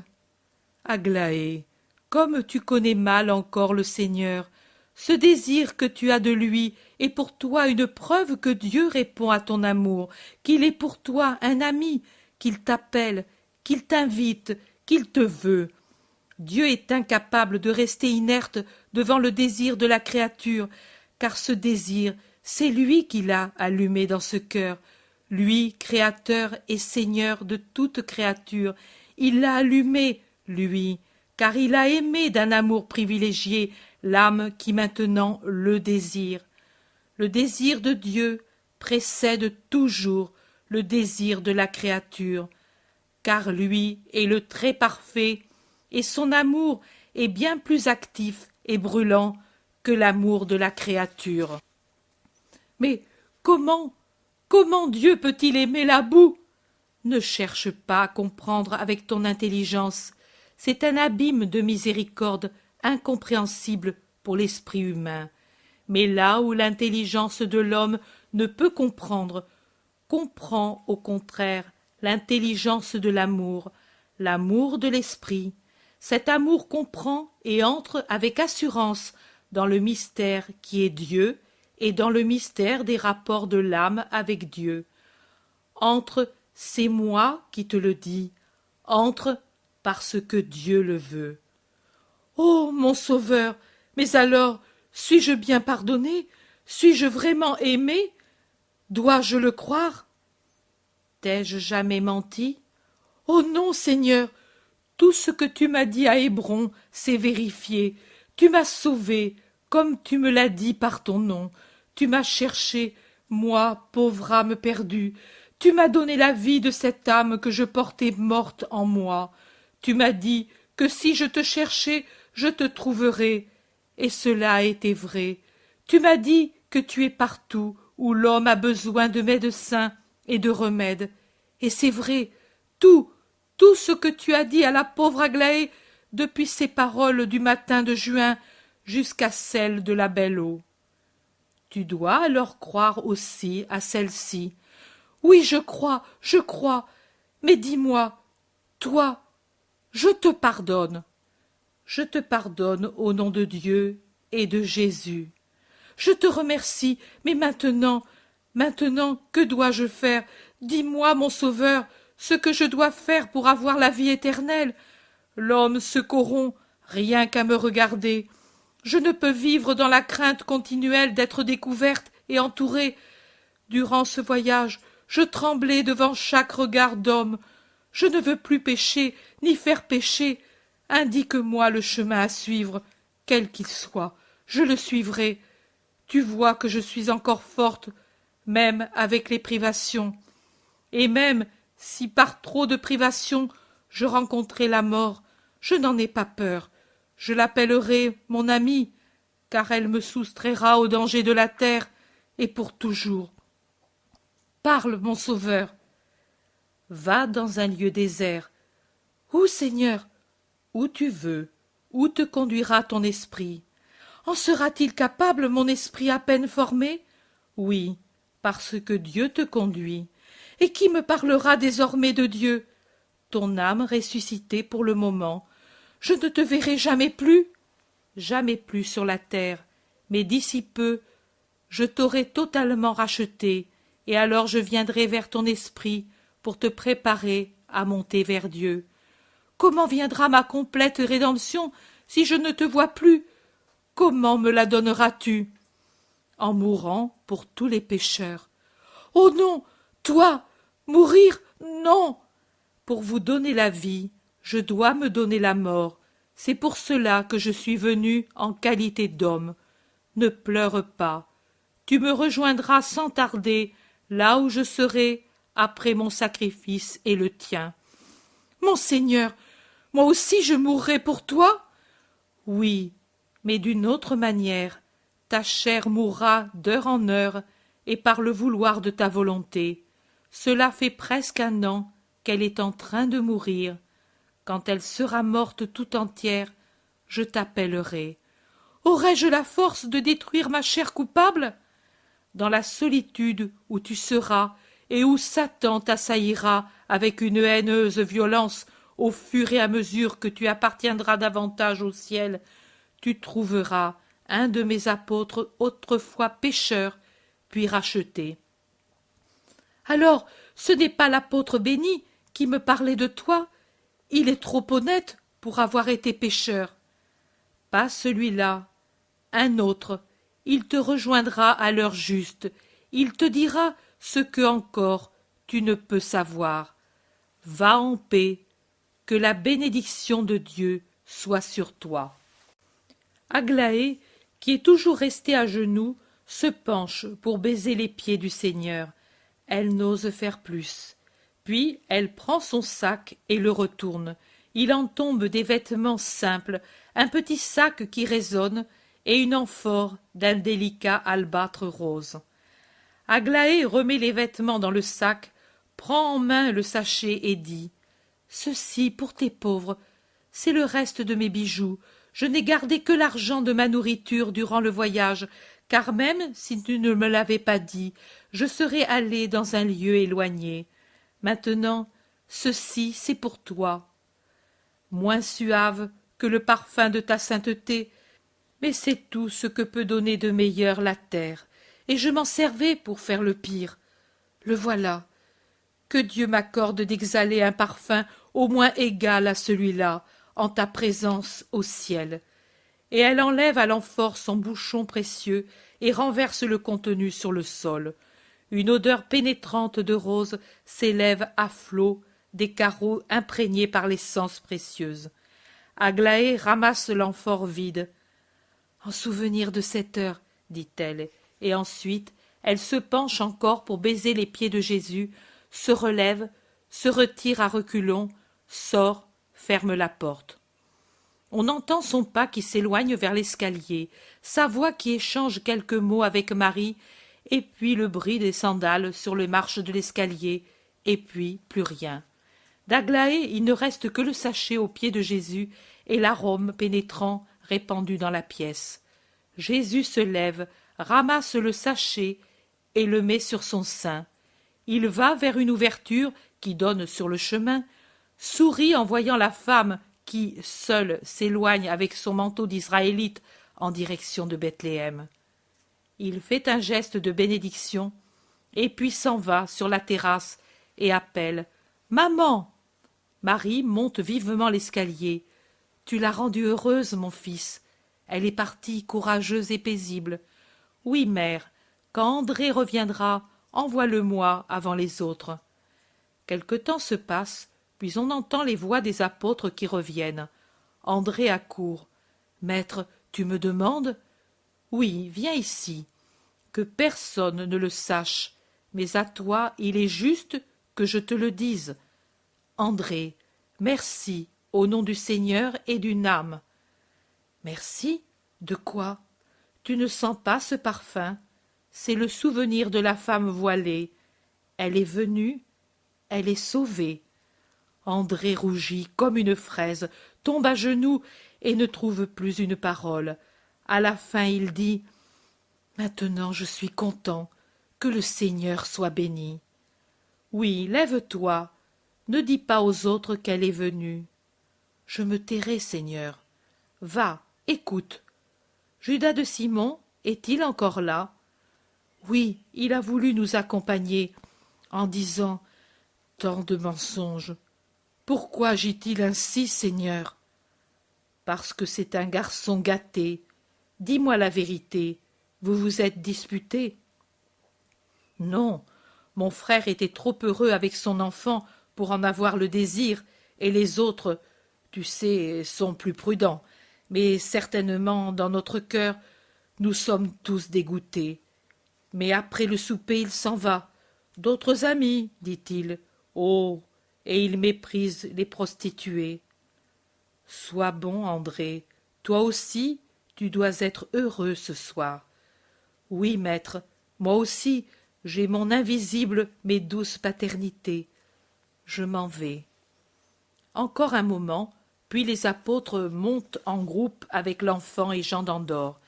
Aglaé, comme tu connais mal encore le Seigneur, ce désir que tu as de lui est pour toi une preuve que Dieu répond à ton amour, qu'il est pour toi un ami, qu'il t'appelle, qu'il t'invite, qu'il te veut. Dieu est incapable de rester inerte devant le désir de la créature, car ce désir, c'est lui qui l'a allumé dans ce cœur. Lui, créateur et seigneur de toute créature, il l'a allumé, lui, car il a aimé d'un amour privilégié l'âme qui maintenant le désire. Le désir de Dieu précède toujours le désir de la créature, car lui est le très parfait, et son amour est bien plus actif et brûlant que l'amour de la créature. Mais comment Dieu peut-il aimer la boue? Ne cherche pas à comprendre avec ton intelligence. C'est un abîme de miséricorde incompréhensible pour l'esprit humain. Mais là où l'intelligence de l'homme ne peut comprendre, comprend au contraire l'intelligence de l'amour de l'esprit. Cet amour comprend et entre avec assurance dans le mystère qui est Dieu et dans le mystère des rapports de l'âme avec Dieu. Entre, c'est moi qui te le dis, entre parce que Dieu le veut. Ô mon Sauveur, mais alors, suis-je bien pardonné? Suis-je vraiment aimé? Dois-je le croire? T'ai-je jamais menti? Oh non, Seigneur, tout ce que tu m'as dit à Hébron s'est vérifié. Tu m'as sauvé, comme tu me l'as dit par ton nom. Tu m'as cherché, moi, pauvre âme perdue. Tu m'as donné la vie de cette âme que je portais morte en moi. Tu m'as dit que si je te cherchais, je te trouverais. Et cela a été vrai. Tu m'as dit que tu es partout où l'homme a besoin de médecins et de remèdes. Et c'est vrai, tout ce que tu as dit à la pauvre Aglaé, depuis ses paroles du matin de juin jusqu'à celles de la belle eau. Tu dois alors croire aussi à celle-ci. Oui, je crois. Mais dis-moi, toi, je te pardonne. Je te pardonne au nom de Dieu et de Jésus. Je te remercie, mais maintenant, que dois-je faire? Dis-moi, mon Sauveur, ce que je dois faire pour avoir la vie éternelle. L'homme se corrompt rien qu'à me regarder. Je ne peux vivre dans la crainte continuelle d'être découverte et entourée. Durant ce voyage, je tremblais devant chaque regard d'homme. Je ne veux plus pécher, ni faire pécher. Indique-moi le chemin à suivre, quel qu'il soit. Je le suivrai. Tu vois que je suis encore forte, même avec les privations. Et même si par trop de privations je rencontrai la mort, je n'en ai pas peur. Je l'appellerai mon amie, car elle me soustraira aux dangers de la terre, et pour toujours. Parle, mon Sauveur. Va dans un lieu désert. Où, Seigneur? Où tu veux. Où te conduira ton esprit? En sera-t-il capable, mon esprit à peine formé? Oui, parce que Dieu te conduit. Et qui me parlera désormais de Dieu? Ton âme ressuscitée pour le moment. Je ne te verrai jamais plus sur la terre, mais d'ici peu, je t'aurai totalement racheté, et alors je viendrai vers ton esprit pour te préparer à monter vers Dieu. Comment viendra ma complète rédemption si je ne te vois plus? Comment me la donneras-tu? En mourant pour tous les pécheurs. Oh non, toi, mourir, non! Pour vous donner la vie, je dois me donner la mort. C'est pour cela que je suis venu en qualité d'homme. Ne pleure pas. Tu me rejoindras sans tarder, là où je serai, après mon sacrifice et le tien. Mon Seigneur, moi aussi je mourrai pour toi? Oui, mais d'une autre manière. Ta chair mourra d'heure en heure, et par le vouloir de ta volonté. Cela fait presque 1 an qu'elle est en train de mourir. Quand elle sera morte tout entière, je t'appellerai. Aurais-je la force de détruire ma chair coupable? Dans la solitude où tu seras, et où Satan t'assaillira avec une haineuse violence au fur et à mesure que tu appartiendras davantage au ciel, tu trouveras un de mes apôtres autrefois pécheur, puis racheté. Alors, ce n'est pas l'apôtre béni qui me parlait de toi? Il est trop honnête pour avoir été pécheur. Pas celui-là, un autre. Il te rejoindra à l'heure juste. Il te dira ce que encore tu ne peux savoir. Va en paix, que la bénédiction de Dieu soit sur toi. Aglaé, qui est toujours restée à genoux, se penche pour baiser les pieds du Seigneur. Elle n'ose faire plus. Puis elle prend son sac et le retourne. Il en tombe des vêtements simples, un petit sac qui résonne et une amphore d'un délicat albâtre rose. Aglaé remet les vêtements dans le sac, prend en main le sachet et dit « Ceci pour tes pauvres, c'est le reste de mes bijoux. Je n'ai gardé que l'argent de ma nourriture durant le voyage, car même si tu ne me l'avais pas dit, je serais allé dans un lieu éloigné. Maintenant, ceci c'est pour toi. Moins suave que le parfum de ta sainteté, mais c'est tout ce que peut donner de meilleur la terre, et je m'en servais pour faire le pire. Le voilà. Que Dieu m'accorde d'exhaler un parfum au moins égal à celui-là, en ta présence au ciel. » Et elle enlève à l'amphore son bouchon précieux et renverse le contenu sur le sol. Une odeur pénétrante de rose s'élève à flots des carreaux imprégnés par l'essence précieuse. Aglaé ramasse l'amphore vide. « En souvenir de cette heure, dit-elle, et ensuite elle se penche encore pour baiser les pieds de Jésus, se relève, se retire à reculons, sort, ferme la porte. On entend son pas qui s'éloigne vers l'escalier, sa voix qui échange quelques mots avec Marie, et puis le bruit des sandales sur les marches de l'escalier, et puis plus rien. D'Aglaé, il ne reste que le sachet aux pieds de Jésus et l'arôme pénétrant répandu dans la pièce. Jésus se lève, ramasse le sachet et le met sur son sein. Il va vers une ouverture qui donne sur le chemin, sourit en voyant la femme qui, seule, s'éloigne avec son manteau d'Israélite en direction de Bethléem. Il fait un geste de bénédiction, et puis s'en va sur la terrasse et appelle « Maman !» Marie monte vivement l'escalier. « Tu l'as rendue heureuse, mon fils. Elle est partie courageuse et paisible. Oui, mère, quand André reviendra, envoie-le-moi avant les autres. » Quelque temps se passe, puis on entend les voix des apôtres qui reviennent. André accourt. « Maître, tu me demandes ? » « Oui, viens ici. Que personne ne le sache, mais à toi il est juste que je te le dise. André, merci, au nom du Seigneur et d'une âme. » « Merci ? De quoi ? Tu ne sens pas ce parfum ? C'est le souvenir de la femme voilée. Elle est venue, elle est sauvée. » André rougit comme une fraise, tombe à genoux et ne trouve plus une parole. À la fin, il dit « Maintenant je suis content, que le Seigneur soit béni. » « Oui, lève-toi, ne dis pas aux autres qu'elle est venue. »« Je me tairai, Seigneur. Va, écoute. Judas de Simon est-il encore là ? Oui, il a voulu nous accompagner, en disant tant de mensonges. Pourquoi agit-il ainsi, Seigneur ? Parce que c'est un garçon gâté. Dis-moi la vérité, vous vous êtes disputés ? Non, mon frère était trop heureux avec son enfant pour en avoir le désir, et les autres, tu sais, sont plus prudents. Mais certainement, dans notre cœur, nous sommes tous dégoûtés. Mais après le souper, il s'en va. D'autres amis, dit-il. Oh, et il méprise les prostituées. Sois bon, André. Toi aussi, tu dois être heureux ce soir. Oui, maître, moi aussi, j'ai mon invisible mais douce paternité. Je m'en vais. Encore un moment, puis les apôtres montent en groupe avec l'enfant et Jean d'Andorre.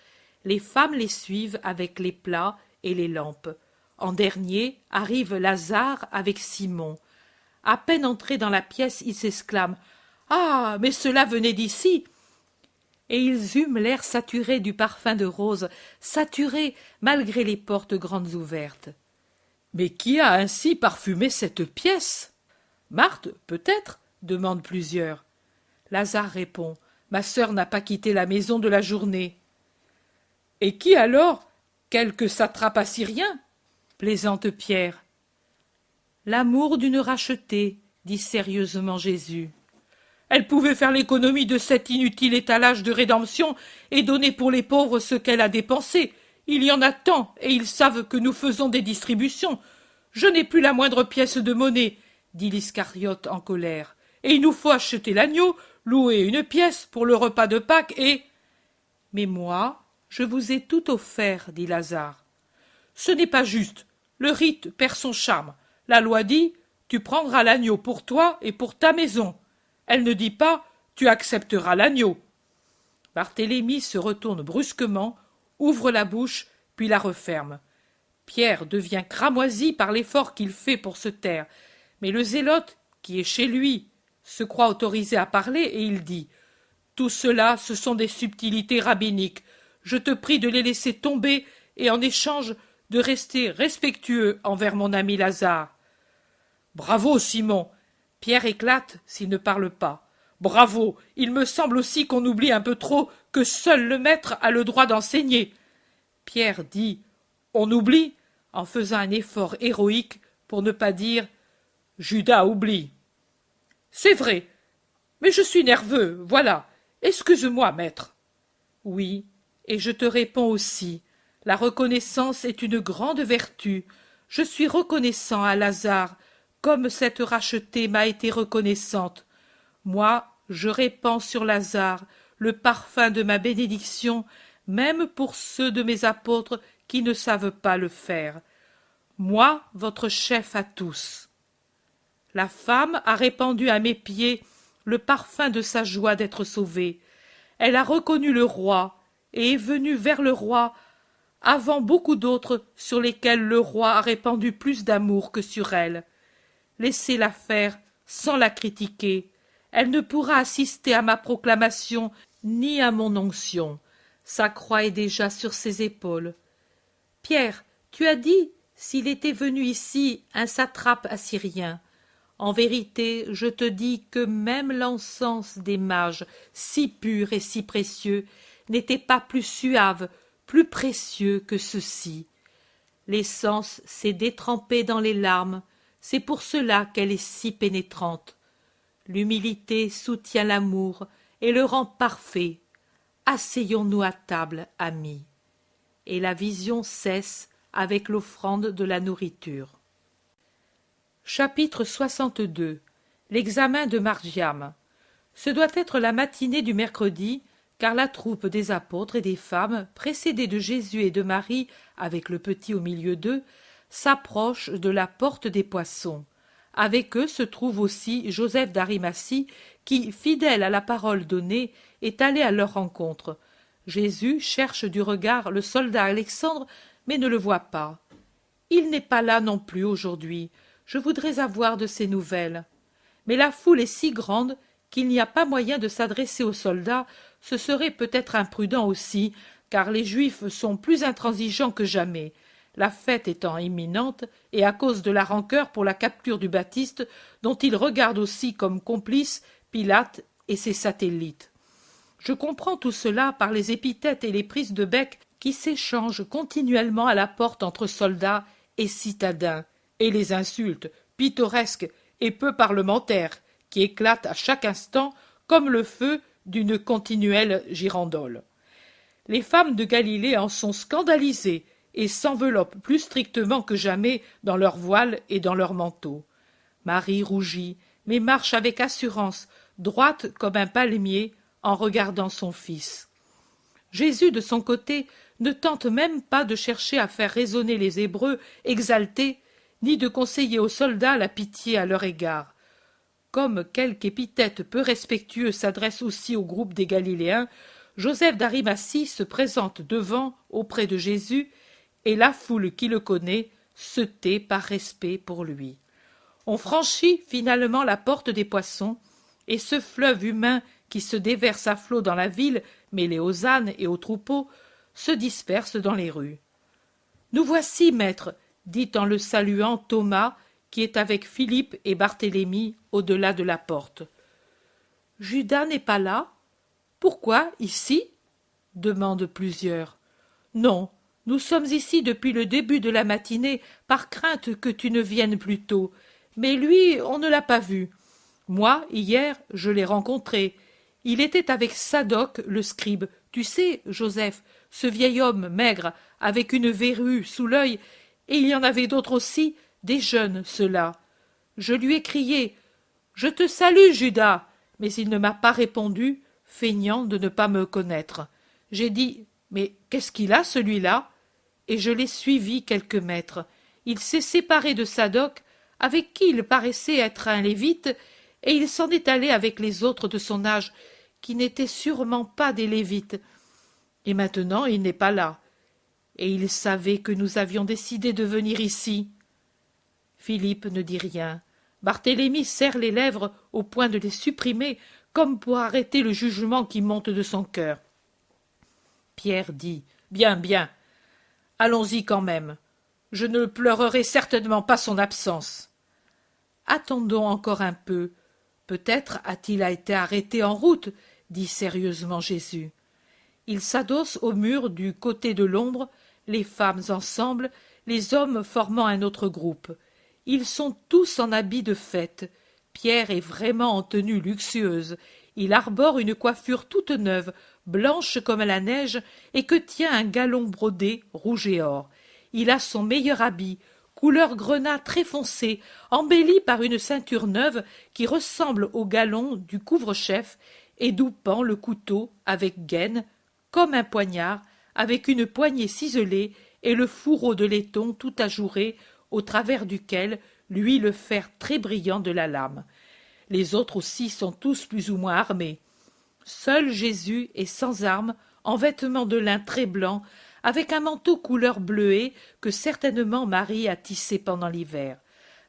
Les femmes les suivent avec les plats et les lampes. En dernier arrive Lazare avec Simon. À peine entré dans la pièce, il s'exclame « Ah, mais cela venait d'ici !» Et ils hument l'air saturé du parfum de rose, saturé malgré les portes grandes ouvertes. « Mais qui a ainsi parfumé cette pièce ?»« Marthe, peut-être ?» demandent plusieurs. Lazare répond « Ma sœur n'a pas quitté la maison de la journée. »« Et qui alors ? Quelque satrape assyrien ?» plaisante Pierre. « L'amour d'une rachetée, » dit sérieusement Jésus. « Elle pouvait faire l'économie de cet inutile étalage de rédemption et donner pour les pauvres ce qu'elle a dépensé. Il y en a tant, et ils savent que nous faisons des distributions. Je n'ai plus la moindre pièce de monnaie, » dit l'Iscariote en colère. « Et il nous faut acheter l'agneau, louer une pièce pour le repas de Pâques et… »« Mais moi, je vous ai tout offert, » dit Lazare. « Ce n'est pas juste. Le rite perd son charme. La loi dit « Tu prendras l'agneau pour toi et pour ta maison. » Elle ne dit pas « Tu accepteras l'agneau. » Barthélemy se retourne brusquement, ouvre la bouche, puis la referme. Pierre devient cramoisi par l'effort qu'il fait pour se taire, mais le zélote, qui est chez lui, se croit autorisé à parler et il dit « Tout cela, ce sont des subtilités rabbiniques. Je te prie de les laisser tomber et en échange de rester respectueux envers mon ami Lazare. » « Bravo, Simon !» Pierre éclate s'il ne parle pas. « Bravo ! Il me semble aussi qu'on oublie un peu trop que seul le maître a le droit d'enseigner. » Pierre dit « On oublie ?» en faisant un effort héroïque pour ne pas dire « Judas oublie. » « C'est vrai, mais je suis nerveux, voilà. Excuse-moi, maître. »« Oui, et je te réponds aussi. La reconnaissance est une grande vertu. Je suis reconnaissant à Lazare, comme cette rachetée m'a été reconnaissante. Moi, je répands sur Lazare le parfum de ma bénédiction, même pour ceux de mes apôtres qui ne savent pas le faire. Moi, votre chef à tous. La femme a répandu à mes pieds le parfum de sa joie d'être sauvée. Elle a reconnu le roi et est venue vers le roi avant beaucoup d'autres sur lesquels le roi a répandu plus d'amour que sur elle. Laissez-la faire sans la critiquer. Elle ne pourra assister à ma proclamation ni à mon onction. Sa croix est déjà sur ses épaules. Pierre, tu as dit s'il était venu ici un satrape assyrien. En vérité, je te dis que même l'encens des mages, si pur et si précieux, n'était pas plus suave, plus précieux que ceci. L'essence s'est détrempée dans les larmes, c'est pour cela qu'elle est si pénétrante. L'humilité soutient l'amour et le rend parfait. Asseyons-nous à table, amis. Et la vision cesse avec l'offrande de la nourriture. Chapitre 62. L'examen de Margiam. Ce doit être la matinée du mercredi, car la troupe des apôtres et des femmes, précédée de Jésus et de Marie, avec le petit au milieu d'eux, s'approche de la porte des Poissons. Avec eux se trouve aussi Joseph d'Arimathie, qui, fidèle à la parole donnée, est allé à leur rencontre. Jésus cherche du regard le soldat Alexandre, mais ne le voit pas. Il n'est pas là non plus aujourd'hui. Je voudrais avoir de ses nouvelles. Mais la foule est si grande qu'il n'y a pas moyen de s'adresser aux soldats. Ce serait peut-être imprudent aussi, car les Juifs sont plus intransigeants que jamais. La fête étant imminente, et à cause de la rancœur pour la capture du Baptiste, dont ils regardent aussi comme complices Pilate et ses satellites. Je comprends tout cela par les épithètes et les prises de bec qui s'échangent continuellement à la porte entre soldats et citadins, et les insultes pittoresques et peu parlementaires qui éclatent à chaque instant comme le feu d'une continuelle girandole. Les femmes de Galilée en sont scandalisées et s'enveloppent plus strictement que jamais dans leurs voiles et dans leurs manteaux. Marie rougit, mais marche avec assurance, droite comme un palmier, en regardant son fils. Jésus, de son côté, ne tente même pas de chercher à faire raisonner les Hébreux exaltés, ni de conseiller aux soldats la pitié à leur égard. Comme quelque épithète peu respectueuse s'adresse aussi au groupe des Galiléens, Joseph d'Arimathie se présente devant, auprès de Jésus, et la foule qui le connaît se tait par respect pour lui. On franchit finalement la porte des Poissons, et ce fleuve humain qui se déverse à flots dans la ville, mêlé aux ânes et aux troupeaux, se disperse dans les rues. « Nous voici, maître », dit en le saluant Thomas, qui est avec Philippe et Barthélemy au-delà de la porte. « Judas n'est pas là ? Pourquoi ici ?» demandent plusieurs. « Non, nous sommes ici depuis le début de la matinée par crainte que tu ne viennes plus tôt, mais lui, on ne l'a pas vu. Moi, hier, je l'ai rencontré. Il était avec Sadoc, le scribe. Tu sais, Joseph, ce vieil homme maigre, avec une verrue sous l'œil, et il y en avait d'autres aussi, des jeunes, ceux-là. Je lui ai crié « Je te salue, Judas !» mais il ne m'a pas répondu, feignant de ne pas me connaître. J'ai dit « Mais qu'est-ce qu'il a, celui-là ?» et je l'ai suivi quelques mètres. Il s'est séparé de Sadoc, avec qui il paraissait être un lévite, et il s'en est allé avec les autres de son âge, qui n'étaient sûrement pas des lévites. Et maintenant il n'est pas là. Et il savait que nous avions décidé de venir ici. Philippe ne dit rien. Barthélemy serre les lèvres au point de les supprimer, comme pour arrêter le jugement qui monte de son cœur. Pierre dit « Bien, bien. Allons-y quand même. Je ne pleurerai certainement pas son absence. » Attendons encore un peu. Peut-être a-t-il été arrêté en route, dit sérieusement Jésus. Il s'adosse au mur du côté de l'ombre, les femmes ensemble, les hommes formant un autre groupe. Ils sont tous en habits de fête. Pierre est vraiment en tenue luxueuse. Il arbore une coiffure toute neuve, blanche comme la neige, et que tient un galon brodé rouge et or. Il a son meilleur habit, couleur grenat très foncé, embelli par une ceinture neuve qui ressemble au galon du couvre-chef et d'où pend le couteau avec gaine, comme un poignard, avec une poignée ciselée et le fourreau de laiton tout ajouré au travers duquel luit le fer très brillant de la lame. Les autres aussi sont tous plus ou moins armés. Seul Jésus est sans armes, en vêtements de lin très blanc, avec un manteau couleur bleuée que certainement Marie a tissé pendant l'hiver.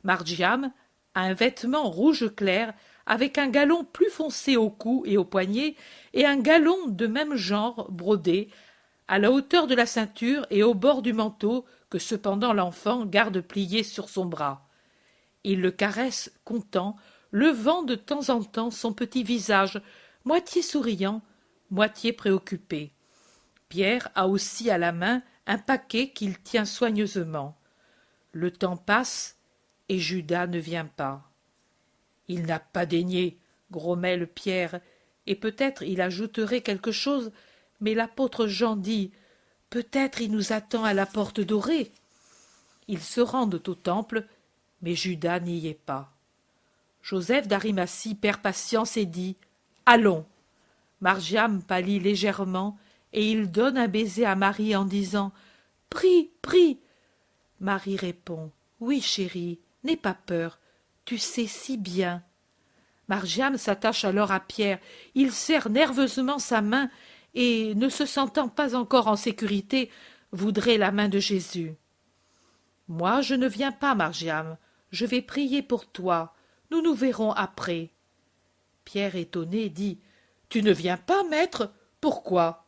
Margiam a un vêtement rouge clair avec un galon plus foncé au cou et aux poignets et un galon de même genre brodé à la hauteur de la ceinture et au bord du manteau que cependant l'enfant garde plié sur son bras. Il le caresse content, levant de temps en temps son petit visage, moitié souriant, moitié préoccupé. Pierre a aussi à la main un paquet qu'il tient soigneusement. Le temps passe et Judas ne vient pas. Il n'a pas daigné, grommelle Pierre, et peut-être il ajouterait quelque chose, mais l'apôtre Jean dit « Peut-être il nous attend à la porte dorée ». Ils se rendent au temple, mais Judas n'y est pas. Joseph d'Arimathie perd patience et dit « Allons ». Margiam pâlit légèrement, et il donne un baiser à Marie en disant « Prie, prie ». Marie répond « Oui, chérie, n'aie pas peur, tu sais si bien ». Margiam s'attache alors à Pierre, il serre nerveusement sa main et, ne se sentant pas encore en sécurité, voudrait la main de Jésus. « Moi, je ne viens pas, Margiam, je vais prier pour toi, nous nous verrons après. » Pierre, étonné, dit « Tu ne viens pas, maître? Pourquoi ?»«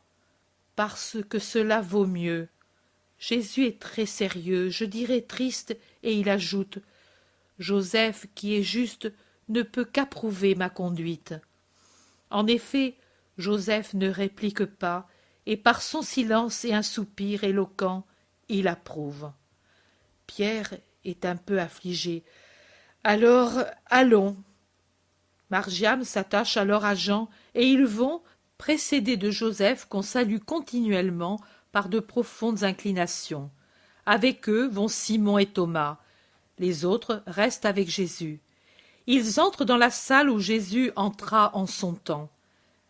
Parce que cela vaut mieux. » Jésus est très sérieux, je dirais triste, et il ajoute « Joseph, qui est juste, ne peut qu'approuver ma conduite. » En effet, Joseph ne réplique pas, et par son silence et un soupir éloquent, il approuve. Pierre est un peu affligé. « Alors, allons !» Margiam s'attache alors à Jean, et ils vont, précédés de Joseph qu'on salue continuellement par de profondes inclinations. Avec eux vont Simon et Thomas. Les autres restent avec Jésus. Ils entrent dans la salle où Jésus entra en son temps.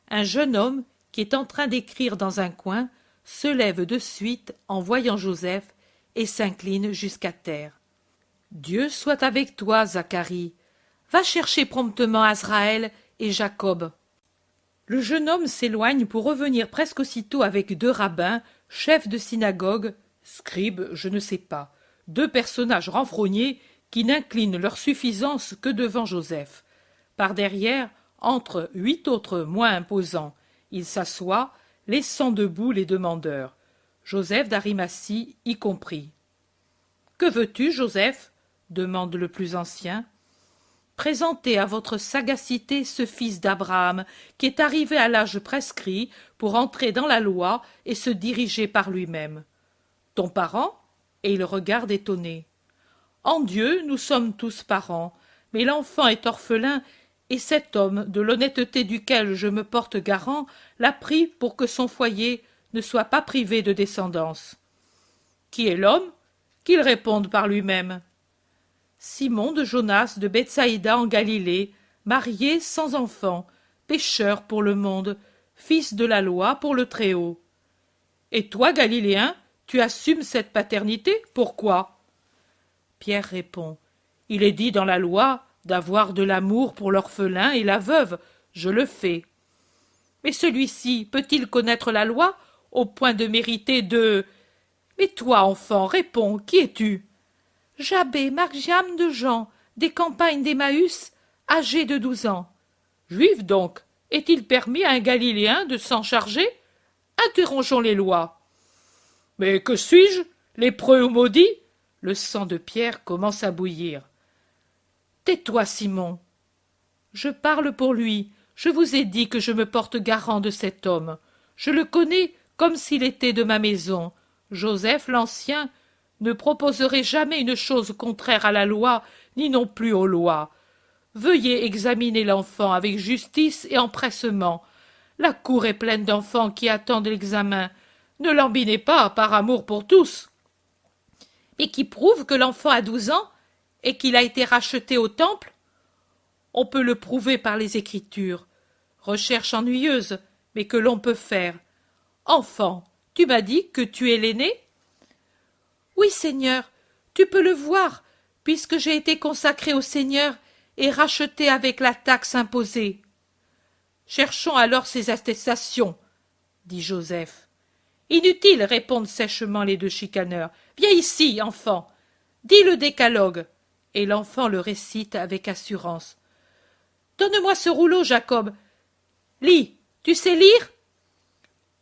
Un jeune homme, qui est en train d'écrire dans un coin, se lève de suite en voyant Joseph et s'incline jusqu'à terre. « Dieu soit avec toi, Zacharie. Va chercher promptement Azraël et Jacob. » Le jeune homme s'éloigne pour revenir presque aussitôt avec 2 rabbins, chefs de synagogue, scribes, je ne sais pas, 2 personnages renfrognés qui n'inclinent leur suffisance que devant Joseph. Par derrière entrent 8 autres moins imposants. Ils s'assoient, laissant debout les demandeurs, Joseph d'Arimathie y compris. « Que veux-tu, Joseph ?» demande le plus ancien. « Présentez à votre sagacité ce fils d'Abraham qui est arrivé à l'âge prescrit pour entrer dans la loi et se diriger par lui-même. Ton parent ?» Et il regarde étonné. « En Dieu, nous sommes tous parents, mais l'enfant est orphelin, et cet homme, de l'honnêteté duquel je me porte garant, l'a pris pour que son foyer ne soit pas privé de descendance. » « Qui est l'homme ? Qu'il réponde par lui-même. » Simon de Jonas de Bethsaïda en Galilée, marié sans enfant, pécheur pour le monde, fils de la loi pour le Très-Haut. « Et toi, Galiléen, tu assumes cette paternité, pourquoi ?» Pierre répond « Il est dit dans la loi d'avoir de l'amour pour l'orphelin et la veuve, je le fais. Mais celui-ci peut-il connaître la loi au point de mériter de... Mais toi, enfant, réponds, qui es-tu ? » « J'abbé Margiam de Jean, des campagnes d'Emmaüs, âgé de 12 ans. »« Juif donc, est-il permis à un Galiléen de s'en charger ? Interrogeons les lois. »« Mais que suis-je ? Lépreux ou maudit ?» Le sang de Pierre commence à bouillir. « Tais-toi, Simon. »« Je parle pour lui. Je vous ai dit que je me porte garant de cet homme. Je le connais comme s'il était de ma maison. Joseph l'Ancien ne proposerait jamais une chose contraire à la loi, ni non plus aux lois. Veuillez examiner l'enfant avec justice et empressement. La cour est pleine d'enfants qui attendent l'examen. Ne l'embinez pas par amour pour tous. » « Mais qui prouve que l'enfant a 12 ans et qu'il a été racheté au temple ? » « On peut le prouver par les Écritures. Recherche ennuyeuse, mais que l'on peut faire. Enfant, tu m'as dit que tu es l'aîné ? » « Oui, Seigneur, tu peux le voir, puisque j'ai été consacré au Seigneur et racheté avec la taxe imposée. »« Cherchons alors ces attestations, » dit Joseph. Inutile, répondent sèchement les deux chicaneurs. Viens ici, enfant. Dis le décalogue. Et l'enfant le récite avec assurance. Donne-moi ce rouleau, Jacob. Lis, tu sais lire?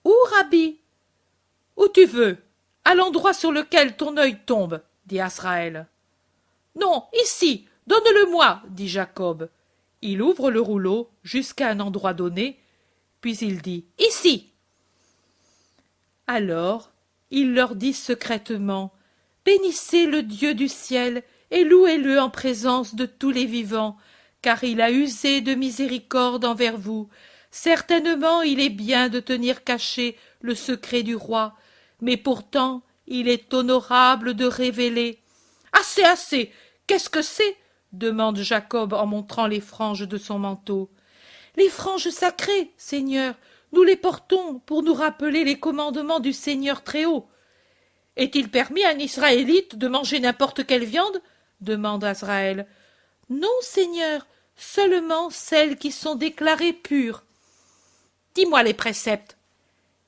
Où, Rabbi? Où tu veux, à l'endroit sur lequel ton œil tombe, dit Azraël. Non, ici, donne-le-moi, dit Jacob. Il ouvre le rouleau jusqu'à un endroit donné, puis il dit ici. Alors il leur dit secrètement: bénissez le Dieu du ciel et louez-le en présence de tous les vivants, car il a usé de miséricorde envers vous. Certainement il est bien de tenir caché le secret du roi, mais pourtant il est honorable de révéler. Assez, assez. Qu'est-ce que c'est? Demande Jacob en montrant les franges de son manteau. Les franges sacrées, Seigneur, nous les portons pour nous rappeler les commandements du Seigneur Très-Haut. Est-il permis à un Israélite de manger n'importe quelle viande? Demande Azraël. Non, Seigneur, seulement celles qui sont déclarées pures. Dis-moi les préceptes.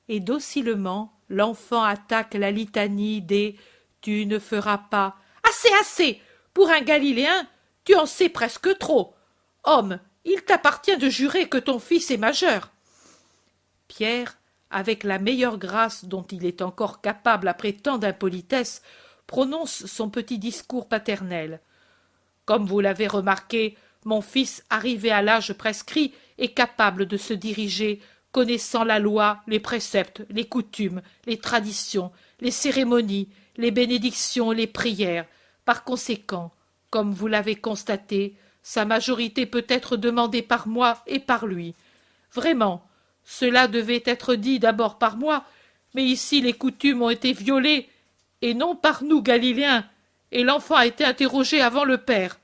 Et docilement, l'enfant attaque la litanie des « tu ne feras pas ». Assez, assez. Pour un Galiléen, tu en sais presque trop. Homme, il t'appartient de jurer que ton fils est majeur. Pierre, avec la meilleure grâce dont il est encore capable après tant d'impolitesse, prononce son petit discours paternel. Comme vous l'avez remarqué, mon fils, arrivé à l'âge prescrit, est capable de se diriger, connaissant la loi, les préceptes, les coutumes, les traditions, les cérémonies, les bénédictions et les prières. Par conséquent, comme vous l'avez constaté, sa majorité peut être demandée par moi et par lui. Vraiment, cela devait être dit d'abord par moi, mais ici les coutumes ont été violées, et non par nous Galiléens, et l'enfant a été interrogé avant le père.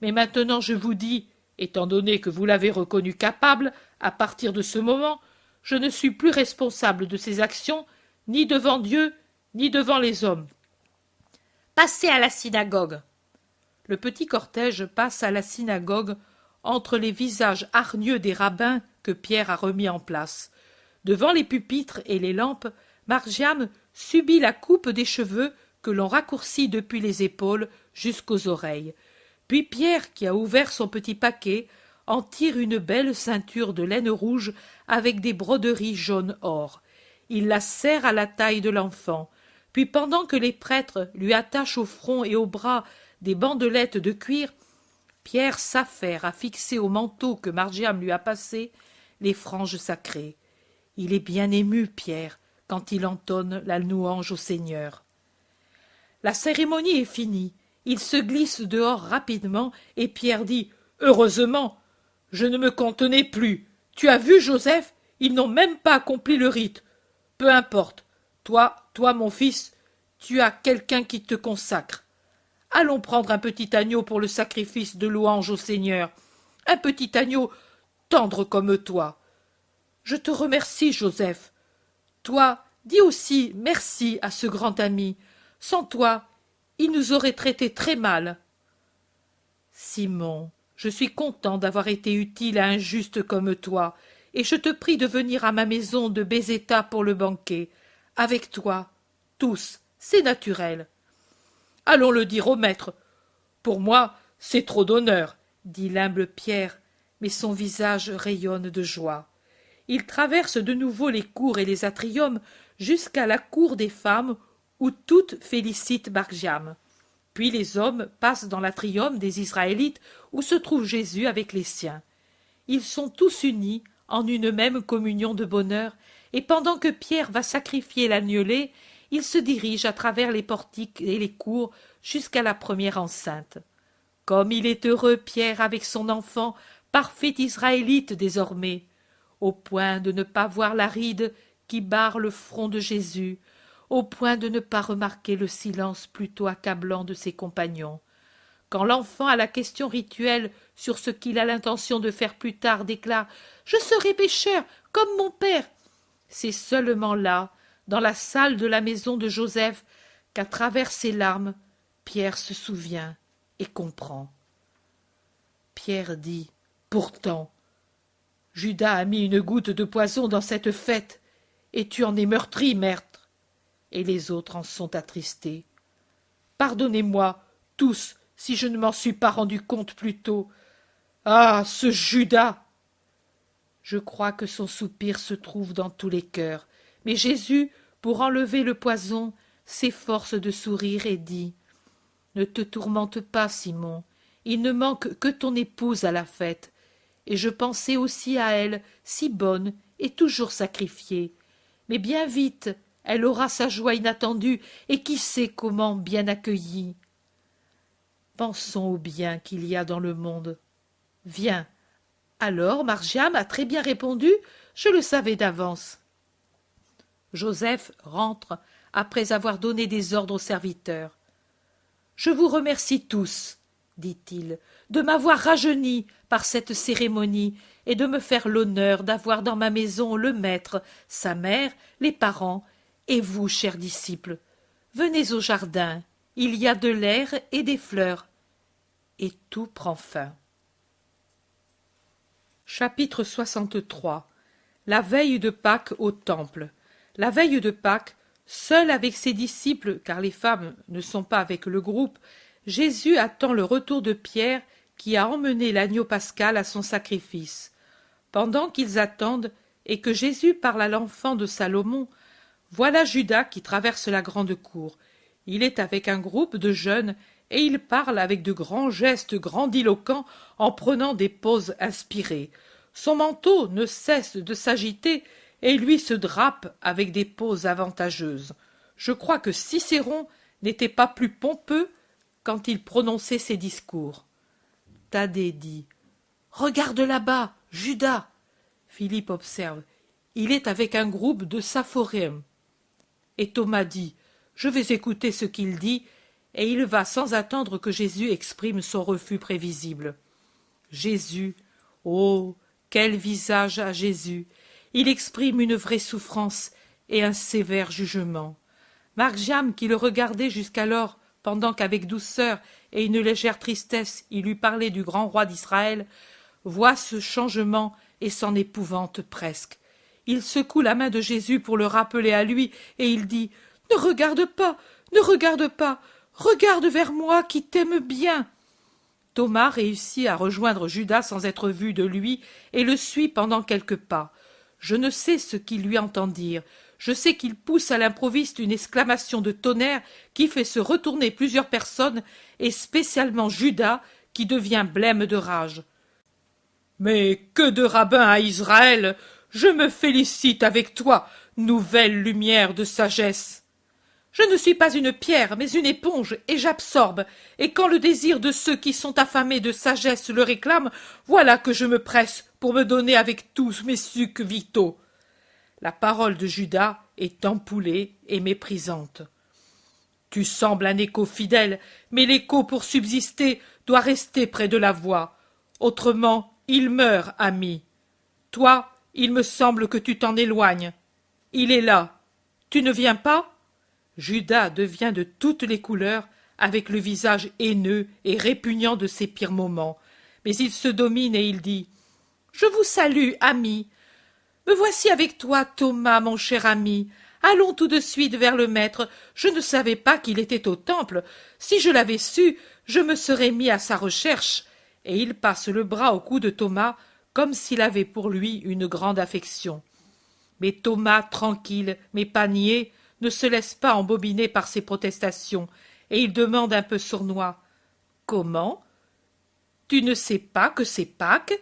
Mais maintenant je vous dis, étant donné que vous l'avez reconnu capable, à partir de ce moment, je ne suis plus responsable de ses actions, ni devant Dieu, ni devant les hommes. Passez à la synagogue. Le petit cortège passe à la synagogue entre les visages hargneux des rabbins que Pierre a remis en place. Devant les pupitres et les lampes, Margiam subit la coupe des cheveux que l'on raccourcit depuis les épaules jusqu'aux oreilles. Puis Pierre, qui a ouvert son petit paquet, en tire une belle ceinture de laine rouge avec des broderies jaune or. Il la serre à la taille de l'enfant. Puis pendant que les prêtres lui attachent au front et au bras des bandelettes de cuir, Pierre s'affaire à fixer au manteau que Margiam lui a passé les franges sacrées. Il est bien ému, Pierre, quand il entonne la louange au Seigneur. La cérémonie est finie. Il se glisse dehors rapidement et Pierre dit « Heureusement, je ne me contenais plus. Tu as vu, Joseph, ils n'ont même pas accompli le rite. Peu importe. Toi, mon fils, tu as quelqu'un qui te consacre. Allons prendre un petit agneau pour le sacrifice de louange au Seigneur. Un petit agneau tendre comme toi. Je te remercie, Joseph. Toi, dis aussi merci à ce grand ami. Sans toi, il nous aurait traités très mal. Simon, je suis content d'avoir été utile à un juste comme toi, et je te prie de venir à ma maison de Bézéta pour le banquet. Avec toi, tous, c'est naturel. Allons le dire au maître. Pour moi, c'est trop d'honneur, dit l'humble Pierre, mais son visage rayonne de joie. Il traverse de nouveau les cours et les atriums jusqu'à la cour des femmes où toutes félicitent Margiam. Puis les hommes passent dans l'atrium des Israélites où se trouve Jésus avec les siens. Ils sont tous unis en une même communion de bonheur, et pendant que Pierre va sacrifier l'agnelet, il se dirige à travers les portiques et les cours jusqu'à la première enceinte. Comme il est heureux, Pierre, avec son enfant, parfait Israélite désormais, au point de ne pas voir la ride qui barre le front de Jésus, au point de ne pas remarquer le silence plutôt accablant de ses compagnons. Quand l'enfant à la question rituelle sur ce qu'il a l'intention de faire plus tard déclare « Je serai pécheur, comme mon père », c'est seulement là, dans la salle de la maison de Joseph, qu'à travers ses larmes, Pierre se souvient et comprend. Pierre dit « Pourtant, Judas a mis une goutte de poison dans cette fête, et tu en es meurtri, maître. et les autres en sont attristés. Pardonnez-moi, tous, si je ne m'en suis pas rendu compte plus tôt. Ah, ce Judas! Je crois que son soupir se trouve dans tous les cœurs, mais Jésus, pour enlever le poison, s'efforce de sourire et dit « Ne te tourmente pas, Simon, il ne manque que ton épouse à la fête. Et je pensais aussi à elle, si bonne et toujours sacrifiée. Mais bien vite, elle aura sa joie inattendue, et qui sait comment bien accueillie. Pensons au bien qu'il y a dans le monde. Viens. Alors Margiam a très bien répondu, je le savais d'avance. Joseph rentre après avoir donné des ordres aux serviteurs. Je vous remercie tous, dit-il, de m'avoir rajeuni par cette cérémonie et de me faire l'honneur d'avoir dans ma maison le maître, sa mère, les parents, et vous, chers disciples. Venez au jardin, il y a de l'air et des fleurs. Et tout prend fin. Chapitre 63. La veille de Pâques au temple. La veille de Pâques, seul avec ses disciples, car les femmes ne sont pas avec le groupe, Jésus attend le retour de Pierre qui a emmené l'agneau pascal à son sacrifice. Pendant qu'ils attendent et que Jésus parle à l'enfant de Salomon, voilà Judas qui traverse la grande cour. Il est avec un groupe de jeunes et il parle avec de grands gestes grandiloquents en prenant des poses inspirées. Son manteau ne cesse de s'agiter et lui se drape avec des poses avantageuses. Je crois que Cicéron n'était pas plus pompeux quand il prononçait ses discours. Thaddée dit « Regarde là-bas, Judas !» Philippe observe « Il est avec un groupe de Saphoréens. » Et Thomas dit « Je vais écouter ce qu'il dit » et il va sans attendre que Jésus exprime son refus prévisible. Jésus, oh, quel visage a Jésus! Il exprime une vraie souffrance et un sévère jugement. Margiam, qui le regardait jusqu'alors, pendant qu'avec douceur et une légère tristesse il lui parlait du grand roi d'Israël, voit ce changement et s'en épouvante presque. Il secoue la main de Jésus pour le rappeler à lui, et il dit « Ne regarde pas, ne regarde pas, regarde vers moi qui t'aime bien !» Thomas réussit à rejoindre Judas sans être vu de lui et le suit pendant quelques pas. Je ne sais ce qu'il lui entend dire. Je sais qu'il pousse à l'improviste une exclamation de tonnerre qui fait se retourner plusieurs personnes, et spécialement Judas, qui devient blême de rage. « Mais que de rabbins à Israël! Je me félicite avec toi, nouvelle lumière de sagesse! Je ne suis pas une pierre, mais une éponge, et j'absorbe, et quand le désir de ceux qui sont affamés de sagesse le réclame, voilà que je me presse pour me donner avec tous mes sucs vitaux. » La parole de Judas est ampoulée et méprisante. « Tu sembles un écho fidèle, mais l'écho pour subsister doit rester près de la voix. Autrement, il meurt, ami. Toi, il me semble que tu t'en éloignes. Il est là. Tu ne viens pas ?» Judas devient de toutes les couleurs, avec le visage haineux et répugnant de ses pires moments. Mais il se domine et il dit « Je vous salue, ami. Me voici avec toi, Thomas, mon cher ami. Allons tout de suite vers le maître. Je ne savais pas qu'il était au temple. Si je l'avais su, je me serais mis à sa recherche. » Et il passe le bras au cou de Thomas, comme s'il avait pour lui une grande affection. Mais Thomas, tranquille, mais pas niais, ne se laisse pas embobiner par ses protestations, et il demande un peu sournois « Comment ? Tu ne sais pas que c'est Pâques,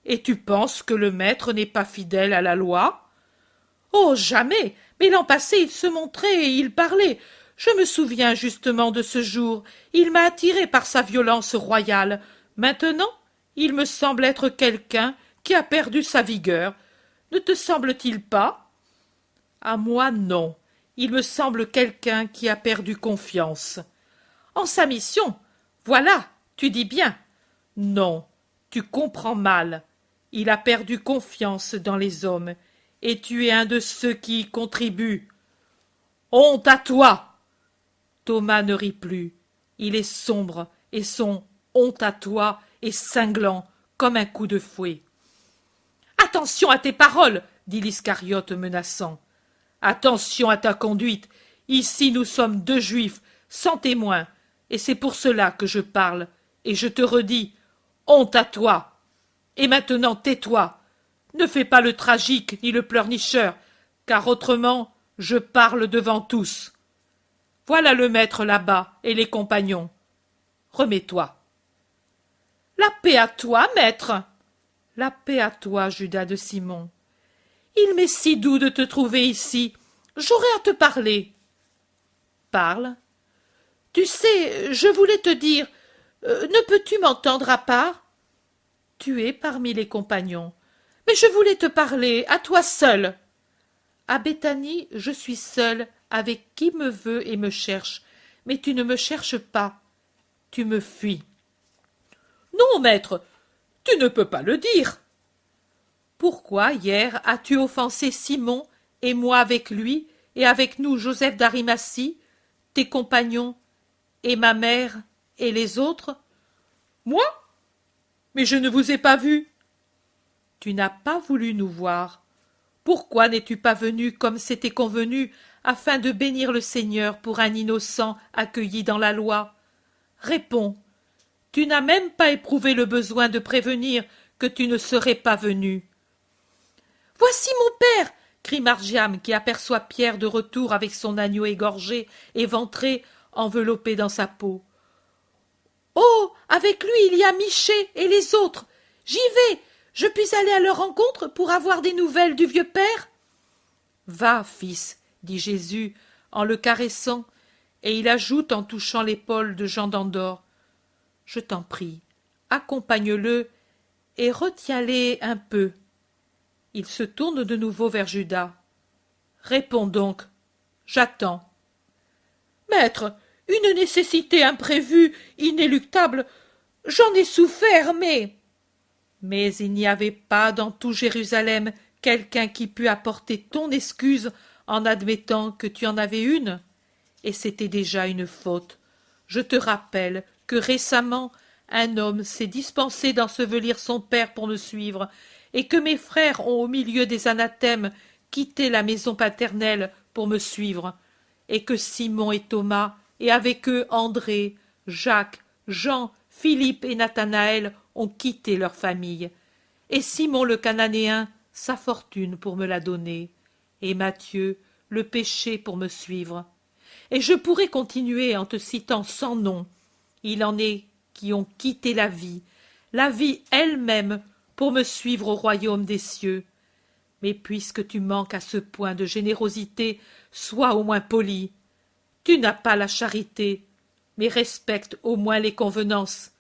et tu penses que le maître n'est pas fidèle à la loi ? Oh, jamais! Mais l'an passé, il se montrait et il parlait. Je me souviens justement de ce jour. Il m'a attiré par sa violence royale. Maintenant, il me semble être quelqu'un qui a perdu sa vigueur. Ne te semble-t-il pas ? À moi, non. Il me semble quelqu'un qui a perdu confiance. En sa mission. Voilà, tu dis bien. Non, tu comprends mal. Il a perdu confiance dans les hommes, et tu es un de ceux qui y contribuent. Honte à toi! Thomas ne rit plus. Il est sombre, et son honte à toi est cinglant comme un coup de fouet. Attention à tes paroles, dit l'Iscariote menaçant. Attention à ta conduite. Ici nous sommes deux juifs, sans témoins, et c'est pour cela que je parle, et je te redis, honte à toi. Et maintenant tais-toi, ne fais pas le tragique ni le pleurnicheur, car autrement je parle devant tous. Voilà le maître là-bas et les compagnons. Remets-toi. La paix à toi, maître. La paix à toi, Judas de Simon. Il m'est si doux de te trouver ici. J'aurais à te parler. Parle. Tu sais, je voulais te dire, ne peux-tu m'entendre à part? Tu es parmi les compagnons. Mais je voulais te parler, à toi seul. À Béthanie, je suis seule avec qui me veut et me cherche. Mais tu ne me cherches pas. Tu me fuis. Non, maître, tu ne peux pas le dire. Pourquoi, hier, as-tu offensé Simon, et moi avec lui, et avec nous Joseph d'Arimathie, tes compagnons, et ma mère, et les autres? Moi? Mais je ne vous ai pas vus. Tu n'as pas voulu nous voir. Pourquoi n'es-tu pas venu comme c'était convenu, afin de bénir le Seigneur pour un innocent accueilli dans la loi? Réponds. Tu n'as même pas éprouvé le besoin de prévenir que tu ne serais pas venu. Voici mon père, crie Margiam, qui aperçoit Pierre de retour avec son agneau égorgé, éventré, enveloppé dans sa peau. Oh, avec lui il y a Michée et les autres. J'y vais. Je puis aller à leur rencontre pour avoir des nouvelles du vieux père? Va, fils, dit Jésus en le caressant, et il ajoute en touchant l'épaule de Jean d'Andorre. Je t'en prie, accompagne-le et retiens-les un peu. Il se tourne de nouveau vers Judas. Réponds donc, j'attends. Maître, une nécessité imprévue, inéluctable, j'en ai souffert, mais... Mais il n'y avait pas dans tout Jérusalem quelqu'un qui pût apporter ton excuse en admettant que tu en avais une, et c'était déjà une faute. Je te rappelle que récemment un homme s'est dispensé d'ensevelir son père pour me suivre, et que mes frères ont au milieu des anathèmes quitté la maison paternelle pour me suivre, et que Simon et Thomas, et avec eux André, Jacques, Jean, Philippe et Nathanaël ont quitté leur famille, et Simon le Cananéen sa fortune pour me la donner, et Matthieu le péché pour me suivre. Et je pourrais continuer en te citant sans nom. Il en est qui ont quitté la vie elle-même, pour me suivre au royaume des cieux. Mais puisque tu manques à ce point de générosité, sois au moins poli. Tu n'as pas la charité, mais respecte au moins les convenances.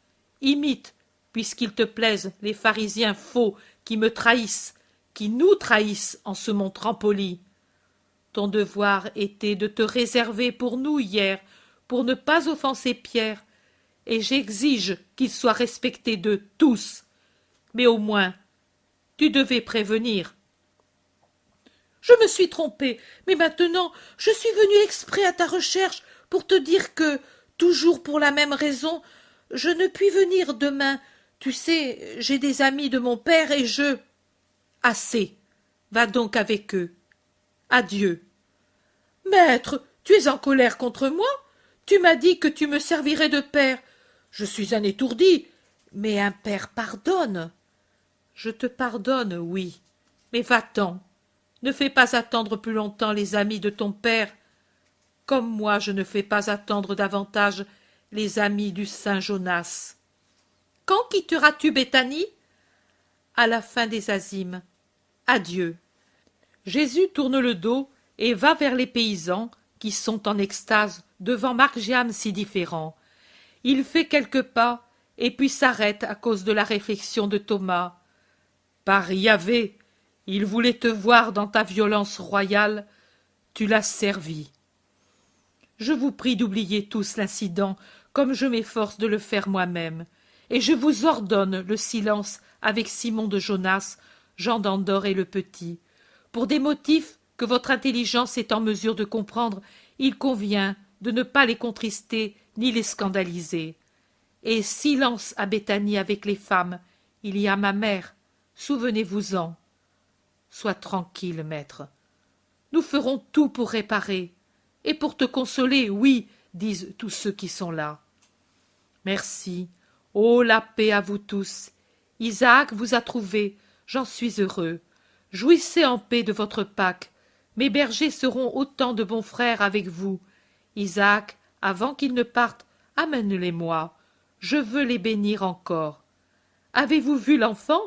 Imite, puisqu'il te plaise, les pharisiens faux qui me trahissent, qui nous trahissent en se montrant polis. Ton devoir était de te réserver pour nous hier, pour ne pas offenser Pierre, et j'exige qu'il soit respecté de tous. Mais au moins, tu devais prévenir. Je me suis trompée, mais maintenant je suis venue exprès à ta recherche pour te dire que, toujours pour la même raison, je ne puis venir demain. Tu sais, j'ai des amis de mon père et je... Assez. Va donc avec eux. Adieu. Maître, tu es en colère contre moi? Tu m'as dit que tu me servirais de père. Je suis un étourdi, mais un père pardonne. Je te pardonne, oui, mais va-t'en. Ne fais pas attendre plus longtemps les amis de ton père, comme moi je ne fais pas attendre davantage les amis du saint Jonas. Quand quitteras-tu Béthanie? À la fin des azymes. Adieu. Jésus tourne le dos et va vers les paysans qui sont en extase devant Margiam si différent. Il fait quelques pas et puis s'arrête à cause de la réflexion de Thomas. Par Yahvé, il voulait te voir dans ta violence royale, tu l'as servi. Je vous prie d'oublier tous l'incident comme je m'efforce de le faire moi-même, et je vous ordonne le silence avec Simon de Jonas, Jean d'Andorre et le Petit. Pour des motifs que votre intelligence est en mesure de comprendre, il convient de ne pas les contrister ni les scandaliser. Et silence à Béthanie avec les femmes, il y a ma mère, souvenez-vous-en. Sois tranquille, maître. Nous ferons tout pour réparer. Et pour te consoler, oui, disent tous ceux qui sont là. Merci. Oh, la paix à vous tous. Isaac vous a trouvé, j'en suis heureux. Jouissez en paix de votre Pâque. Mes bergers seront autant de bons frères avec vous. Isaac, avant qu'ils ne partent, amène-les-moi. Je veux les bénir encore. Avez-vous vu l'enfant?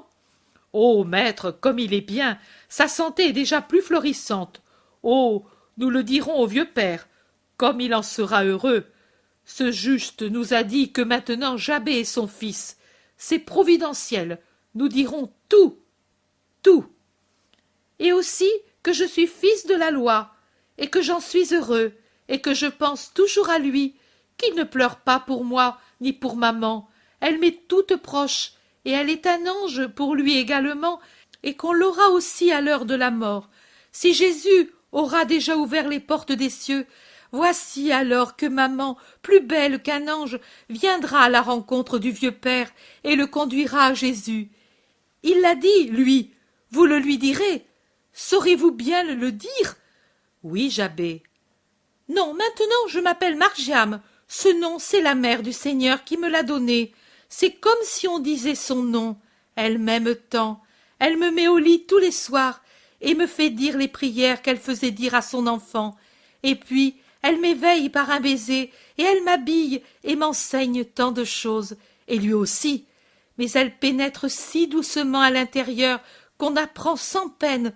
Oh, maître, comme il est bien, sa santé est déjà plus florissante. Oh, nous le dirons au vieux père, comme il en sera heureux. Ce juste nous a dit que maintenant Jabé est son fils. C'est providentiel, nous dirons tout, tout. Et aussi que je suis fils de la loi, et que j'en suis heureux, et que je pense toujours à lui, qu'il ne pleure pas pour moi, ni pour maman. Elle m'est toute proche, et elle est un ange pour lui également, et qu'on l'aura aussi à l'heure de la mort. Si Jésus aura déjà ouvert les portes des cieux, voici alors que maman, plus belle qu'un ange, viendra à la rencontre du vieux père et le conduira à Jésus. Il l'a dit, lui. Vous le lui direz. Saurez-vous bien le dire? Oui, Jabé. Non, maintenant je m'appelle Margiam. Ce nom, c'est la mère du Seigneur qui me l'a donné. C'est comme si on disait son nom. Elle m'aime tant. Elle me met au lit tous les soirs et me fait dire les prières qu'elle faisait dire à son enfant. Et puis, elle m'éveille par un baiser et elle m'habille et m'enseigne tant de choses. Et lui aussi. Mais elle pénètre si doucement à l'intérieur qu'on apprend sans peine.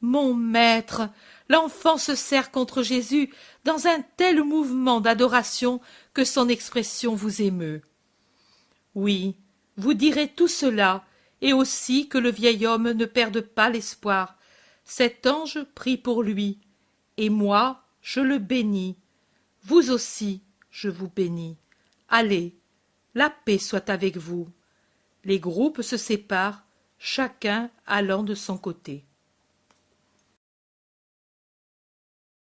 Mon maître, l'enfant se serre contre Jésus dans un tel mouvement d'adoration que son expression vous émeut. Oui, vous direz tout cela, et aussi que le vieil homme ne perde pas l'espoir. Cet ange prie pour lui, et moi, je le bénis. Vous aussi, je vous bénis. Allez, la paix soit avec vous. Les groupes se séparent, chacun allant de son côté.